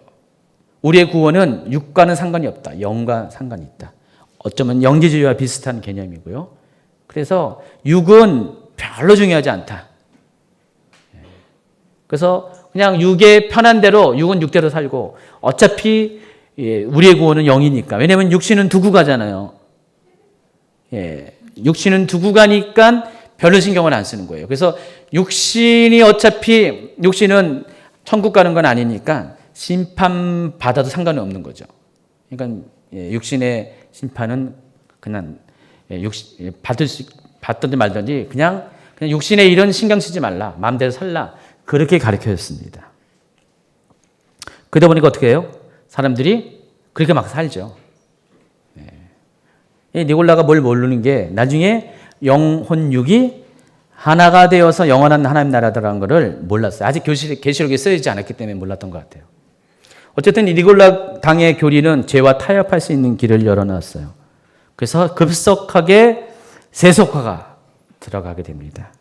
우리의 구원은 육과는 상관이 없다. 영과 상관이 있다. 어쩌면 영지주의와 비슷한 개념이고요. 그래서 육은 별로 중요하지 않다. 그래서 그냥 육의 편한 대로 육은 육대로 살고 어차피 우리의 구원은 영이니까. 왜냐하면 육신은 두고 가잖아요. 육신은 두고 가니까 별로 신경을 안 쓰는 거예요. 그래서 육신은 천국 가는 건 아니니까 심판 받아도 상관이 없는 거죠. 그러니까 육신의 심판은 그냥 받든지 말든지 그냥 육신의 일은 신경 쓰지 말라. 마음대로 살라. 그렇게 가르쳐줬습니다. 그러다 보니까 어떻게 해요? 사람들이 그렇게 막 살죠. 이 니골라가 뭘 모르는 게 나중에 영혼 육이 하나가 되어서 영원한 하나님 나라라는 것을 몰랐어요. 아직 계시록에 쓰여지지 않았기 때문에 몰랐던 것 같아요. 어쨌든 이 니골라 당의 교리는 죄와 타협할 수 있는 길을 열어놨어요. 그래서 급속하게 세속화가 들어가게 됩니다.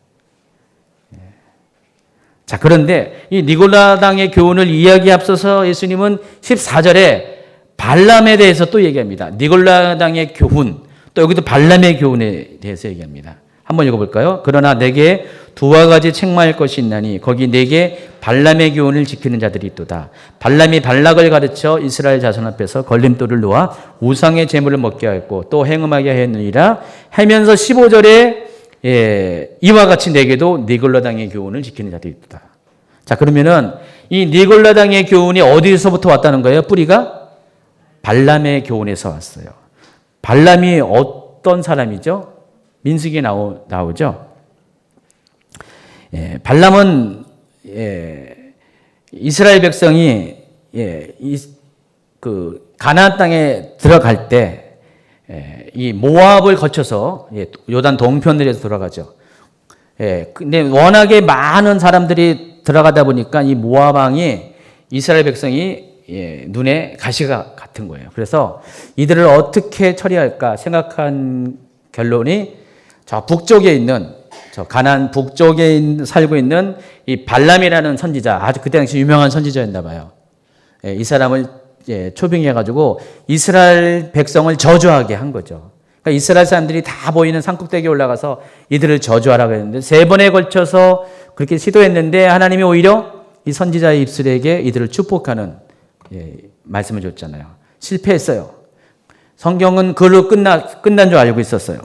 자, 그런데 이 니골라 당의 교훈을 이야기에 앞서서 예수님은 14절에 발람에 대해서 또 얘기합니다. 니골라 당의 교훈, 또 여기도 발람의 교훈에 대해서 얘기합니다. 한번 읽어볼까요? 그러나 내게 두와 가지 책망할 것이 있나니 거기 내게 발람의 교훈을 지키는 자들이 있도다. 발람이 발락을 가르쳐 이스라엘 자손 앞에서 걸림돌을 놓아 우상의 제물을 먹게 하였고 또 행음하게 하였느니라 하면서 15절에 이와 같이 내게도 니골라 당의 교훈을 지키는 자들이 있도다. 자, 그러면은 이 니골라 당의 교훈이 어디서부터 왔다는 거예요? 뿌리가 발람의 교훈에서 왔어요. 발람이 어떤 사람이죠? 민수기에 나오죠. 발람은 이스라엘 백성이 가나안 땅에 들어갈 때 이 모압을 거쳐서 요단 동편으로 들어가죠. 근데 워낙에 많은 사람들이 들어가다 보니까 이 모압 왕이 이스라엘 백성이 눈에 가시가 같은 거예요. 그래서 이들을 어떻게 처리할까 생각한 결론이 저 북쪽에 있는 저 가나안 북쪽에 살고 있는 이 발람이라는 선지자, 아주 그때 당시 유명한 선지자였나 봐요. 이 사람을 초빙해가지고 이스라엘 백성을 저주하게 한 거죠. 그러니까 이스라엘 사람들이 다 보이는 산꼭대기에 올라가서 이들을 저주하라고 했는데 3번에 걸쳐서 그렇게 시도했는데 하나님이 오히려 이 선지자의 입술에게 이들을 축복하는 말씀을 줬잖아요. 실패했어요. 성경은 그걸로 끝난 줄 알고 있었어요.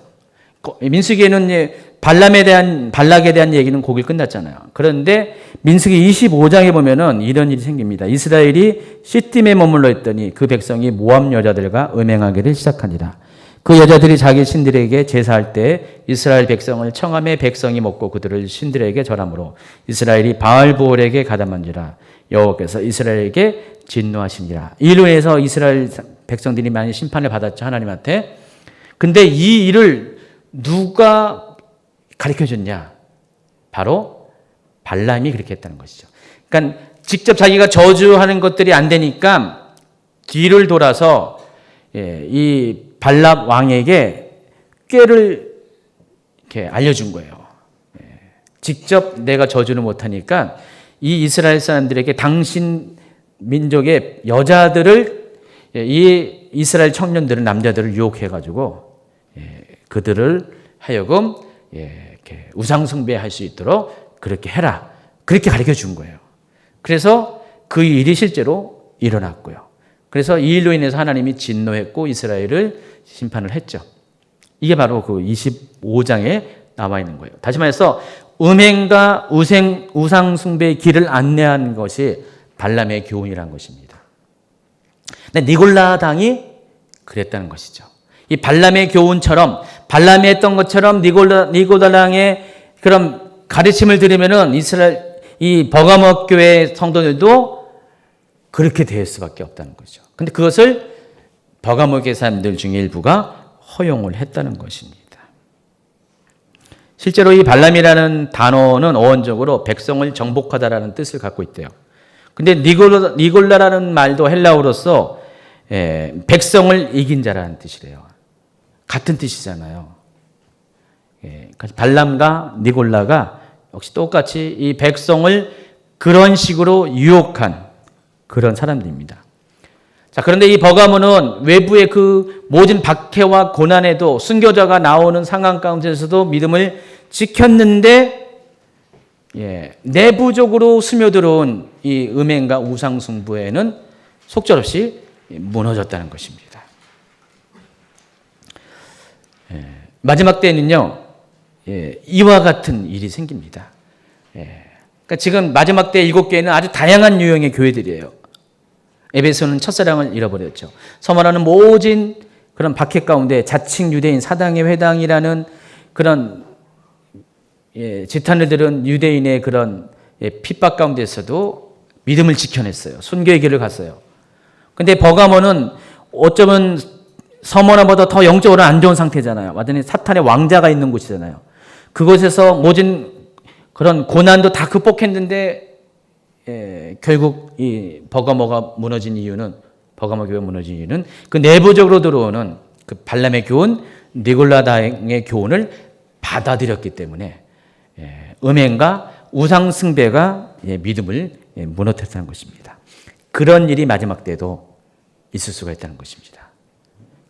민수기에는 발락에 대한 얘기는 거기 끝났잖아요. 그런데 민수기 25장에 보면은 이런 일이 생깁니다. 이스라엘이 시딤에 머물러 있더니 그 백성이 모압 여자들과 음행하기를 시작하니라. 그 여자들이 자기 신들에게 제사할 때 이스라엘 백성을 청함에 백성이 먹고 그들을 신들에게 절함으로 이스라엘이 바알보올에게 가담한지라. 여호와께서 이스라엘에게 진노하시니라. 이로 해서 이스라엘 백성들이 많이 심판을 받았죠, 하나님한테. 근데 이 일을 누가 가르쳐줬냐? 바로 발람이 그렇게 했다는 것이죠. 그러니까 직접 자기가 저주하는 것들이 안 되니까 뒤를 돌아서 이 발람 왕에게 꾀를 이렇게 알려준 거예요. 직접 내가 저주를 못하니까 이 이스라엘 사람들에게 당신 민족의 여자들을, 이 이스라엘 청년들은 남자들을 유혹해가지고 그들을 하여금 이렇게 우상숭배할 수 있도록 그렇게 해라. 그렇게 가르쳐 준 거예요. 그래서 그 일이 실제로 일어났고요. 그래서 이 일로 인해서 하나님이 진노했고 이스라엘을 심판을 했죠. 이게 바로 그 25장에 나와 있는 거예요. 다시 말해서 음행과 우상숭배의 길을 안내한 것이 발람의 교훈이라는 것입니다. 근데 니골라 당이 그랬다는 것이죠. 이 발람의 교훈처럼, 발람이 했던 것처럼 니골라 당의 그런 가르침을 들으면은 이스라엘, 이 버가모 교회 성도들도 그렇게 될 수밖에 없다는 거죠. 근데 그것을 버가모 교회 사람들 중에 일부가 허용을 했다는 것입니다. 실제로 이 발람이라는 단어는 어원적으로 백성을 정복하다라는 뜻을 갖고 있대요. 근데 니골라라는 말도 헬라어로서 백성을 이긴 자라는 뜻이래요. 같은 뜻이잖아요. 발람과 니골라가 역시 똑같이 이 백성을 그런 식으로 유혹한 그런 사람들입니다. 자, 그런데 이 버가모는 외부의 그 모든 박해와 고난에도 순교자가 나오는 상황 가운데서도 믿음을 지켰는데, 내부적으로 스며들어온 이 음행과 우상숭배에는 속절없이 무너졌다는 것입니다. 마지막 때는요, 이와 같은 일이 생깁니다. 그러니까 지금 마지막 때 7개는 아주 다양한 유형의 교회들이에요. 에베소는 첫사랑을 잃어버렸죠. 서머라는 모진 그런 박해 가운데 자칭 유대인 사당의 회당이라는 그런 지탄을 들은 유대인의 그런 핍박 가운데서도 믿음을 지켜냈어요. 순교의 길을 갔어요. 근데 버가모는 어쩌면 서머나보다 더 영적으로 안 좋은 상태잖아요. 완전히 사탄의 왕자가 있는 곳이잖아요. 그곳에서 모진 그런 고난도 다 극복했는데 결국 이 버가모가 무너진 이유는, 버가모 교회가 무너진 이유는 그 내부적으로 들어오는 그 발람의 교훈, 니골라당의 교훈을 받아들였기 때문에 음행과 우상숭배가 믿음을 무너뜨렸다는 것입니다. 그런 일이 마지막 때도 있을 수가 있다는 것입니다.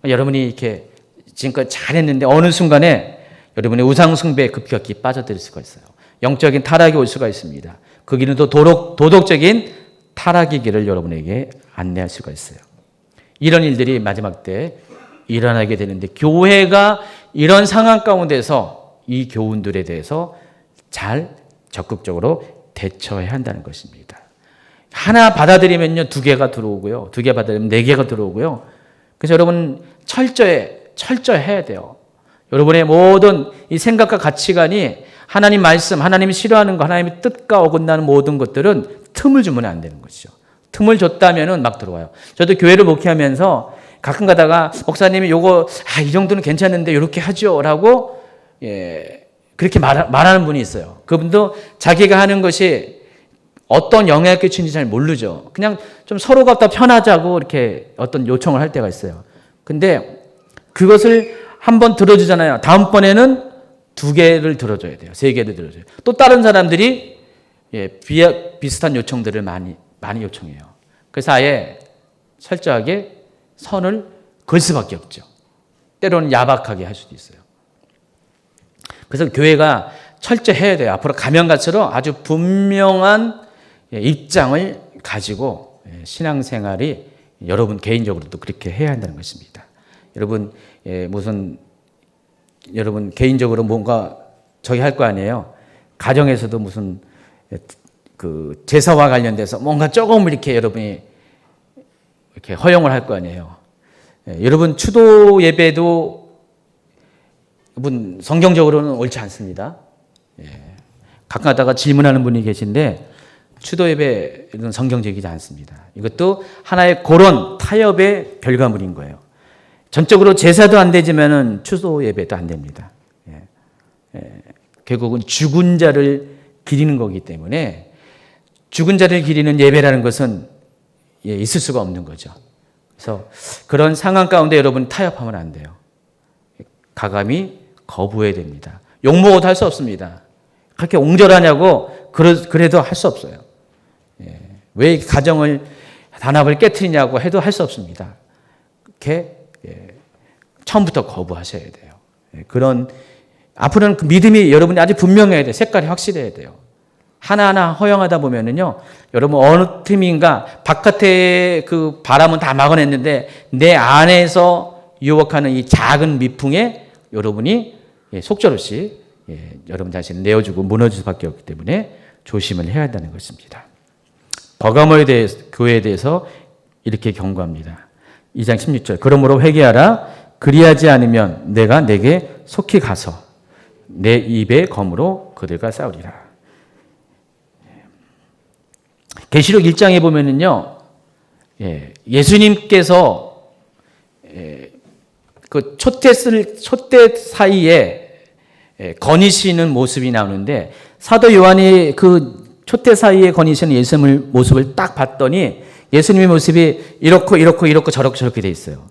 여러분이 이렇게 지금까지 잘했는데 어느 순간에 여러분의 우상숭배에 급격히 빠져들 수가 있어요. 영적인 타락이 올 수가 있습니다. 그 길은 또 도덕적인 타락의 길을 여러분에게 안내할 수가 있어요. 이런 일들이 마지막 때 일어나게 되는데, 교회가 이런 상황 가운데서 이 교훈들에 대해서 잘 적극적으로 대처해야 한다는 것입니다. 하나 받아들이면요 2개가 들어오고요, 2개 받아들이면 4개가 들어오고요. 그래서 여러분 철저해야 돼요. 여러분의 모든 이 생각과 가치관이 하나님 말씀, 하나님이 싫어하는 거, 하나님의 뜻과 어긋나는 모든 것들은 틈을 주면 안 되는 것이죠. 틈을 줬다면은 막 들어와요. 저도 교회를 목회하면서 가끔 가다가 목사님이 요거 이 정도는 괜찮은데 이렇게 하죠라고 그렇게 말하는 분이 있어요. 그분도 자기가 하는 것이 어떤 영향을 끼치는지 잘 모르죠. 그냥 좀 서로가 더 편하자고 이렇게 어떤 요청을 할 때가 있어요. 근데 그것을 한번 들어주잖아요. 다음번에는 2개를 들어줘야 돼요. 3개를 들어줘요. 또 다른 사람들이 비슷한 요청들을 많이 요청해요. 그래서 아예 철저하게 선을 걸 수밖에 없죠. 때로는 야박하게 할 수도 있어요. 그래서 교회가 철저해야 돼요. 앞으로 가면 갈수록 아주 분명한 입장을 가지고 신앙생활이 여러분 개인적으로도 그렇게 해야 한다는 것입니다. 여러분 여러분 개인적으로 뭔가 저희 할 거 아니에요. 가정에서도 무슨 그 제사와 관련돼서 뭔가 조금 이렇게 여러분이 이렇게 허용을 할 거 아니에요. 여러분 추도 예배도 여러분 성경적으로는 옳지 않습니다. 가끔 가다가 질문하는 분이 계신데 추도 예배는 성경적이지 않습니다. 이것도 하나의 그런 타협의 결과물인 거예요. 전적으로 제사도 안 되지만은 추도 예배도 안 됩니다. 결국은 죽은 자를 기리는 거기 때문에 죽은 자를 기리는 예배라는 것은 있을 수가 없는 거죠. 그래서 그런 상황 가운데 여러분 타협하면 안 돼요. 가감히 거부해야 됩니다. 욕먹어도 할 수 없습니다. 그렇게 옹졸하냐고 그래도 할 수 없어요. 왜 가정을 단합을 깨트리냐고 해도 할 수 없습니다. 그렇게 처음부터 거부하셔야 돼요. 그런 앞으로는 그 믿음이 여러분이 아주 분명해야 돼요. 색깔이 확실해야 돼요. 하나하나 허용하다 보면은요, 여러분 어느 팀인가 바깥에 그 바람은 다 막아냈는데 내 안에서 유혹하는 이 작은 미풍에 여러분이 속절없이 여러분 자신을 내어주고 무너질 수밖에 없기 때문에 조심을 해야 한다는 것입니다. 버가모에 대해서, 교회에 대해서 이렇게 경고합니다. 2장 16절. 그러므로 회개하라. 그리하지 않으면 내가 내게 속히 가서 내 입의 검으로 그들과 싸우리라. 계시록 1장에 보면은요, 예수님께서 그 촛대 사이에 거니시는 모습이 나오는데, 사도 요한이 그 촛대 사이에 거니시는 예수님의 모습을 딱 봤더니 예수님의 모습이 이렇고 저렇게 돼 있어요.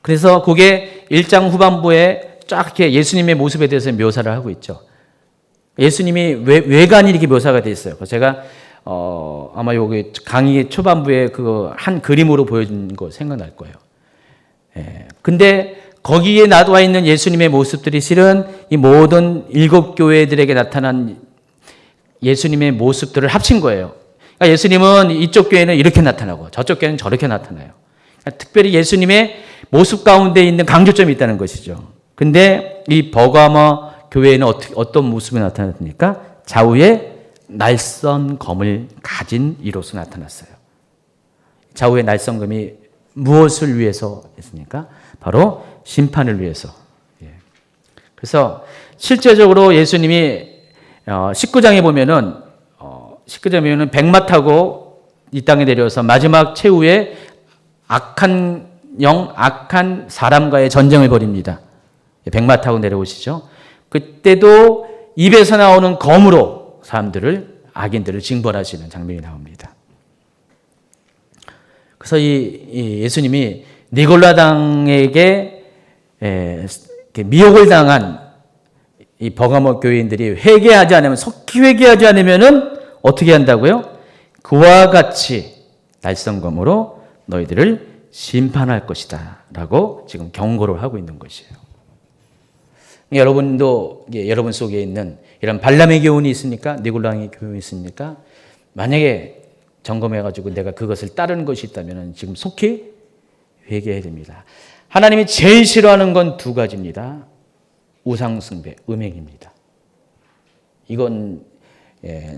그래서 그게 1장 후반부에 쫙 이렇게 예수님의 모습에 대해서 묘사를 하고 있죠. 예수님이 외관이 이렇게 묘사가 돼 있어요. 제가 아마 여기 강의 초반부에 그 한 그림으로 보여준 거 생각날 거예요. 근데 거기에 나와 있는 예수님의 모습들이 실은 이 모든 7 교회들에게 나타난 예수님의 모습들을 합친 거예요. 그러니까 예수님은 이쪽 교회는 이렇게 나타나고 저쪽 교회는 저렇게 나타나요. 그러니까 특별히 예수님의 모습 가운데 있는 강조점이 있다는 것이죠. 근데 이 버가모 교회는 어떤 모습이 나타났습니까? 좌우에 날선 검을 가진 이로서 나타났어요. 좌우의 날선 검이 무엇을 위해서 했습니까? 바로 심판을 위해서. 그래서 실제적으로 예수님이 19장에 보면은 19장에 보면은 백마 타고 이 땅에 내려서 마지막 최후에 악한 사람과의 전쟁을 벌입니다. 백마 타고 내려오시죠. 그때도 입에서 나오는 검으로 악인들을 징벌하시는 장면이 나옵니다. 그래서 이 예수님이 니골라당에게 미혹을 당한 이 버가모 교인들이 회개하지 않으면, 속히 회개하지 않으면은 어떻게 한다고요? 그와 같이 날성검으로 너희들을 심판할 것이다 라고 지금 경고를 하고 있는 것이에요. 여러분도 여러분 속에 있는 이런 발람의 교훈이 있습니까? 니골라당의 교훈이 있습니까? 만약에 점검해가지고 내가 그것을 따르는 것이 있다면 지금 속히 회개해야 됩니다. 하나님이 제일 싫어하는 건 2가지입니다. 우상숭배, 음행입니다. 이건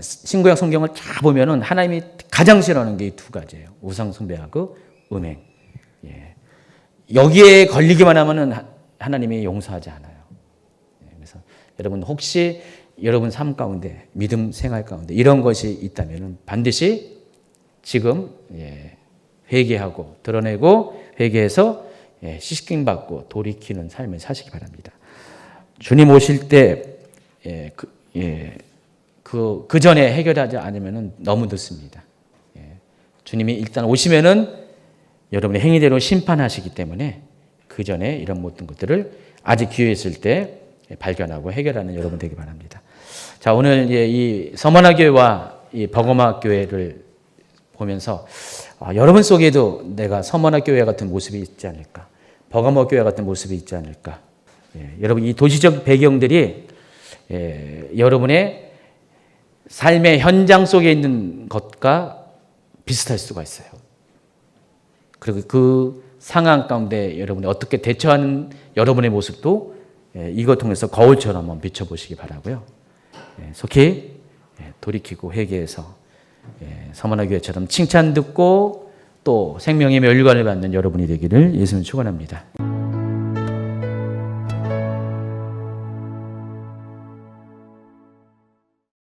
신구약 성경을 다 보면은 하나님이 가장 싫어하는 게 이 2가지예요. 우상숭배하고 음행. 여기에 걸리기만 하면은 하나님이 용서하지 않아요. 그래서 여러분 혹시 여러분 삶 가운데, 믿음 생활 가운데 이런 것이 있다면은 반드시 지금 회개하고 드러내고 회개해서 시식받고 돌이키는 삶을 사시기 바랍니다. 주님 오실 때 그 전에 해결하지 않으면 너무 늦습니다. 주님이 일단 오시면은 여러분의 행위대로 심판하시기 때문에 그 전에 이런 모든 것들을 아직 기회 있을 때 발견하고 해결하는 여러분 되기 바랍니다. 자, 오늘 이 서머나 교회와 이 버가모 교회를 보면서 여러분 속에도 내가 서머나 교회 같은 모습이 있지 않을까, 버가모 교회 같은 모습이 있지 않을까. 여러분 이 도시적 배경들이 여러분의 삶의 현장 속에 있는 것과 비슷할 수가 있어요. 그리고 그 상황 가운데 여러분이 어떻게 대처하는 여러분의 모습도 이것 통해서 거울처럼 한번 비춰보시기 바라고요. 속히 돌이키고 회개해서 서머나 교회처럼 칭찬 듣고 또 생명의 멸관을 받는 여러분이 되기를 예수님 축원합니다.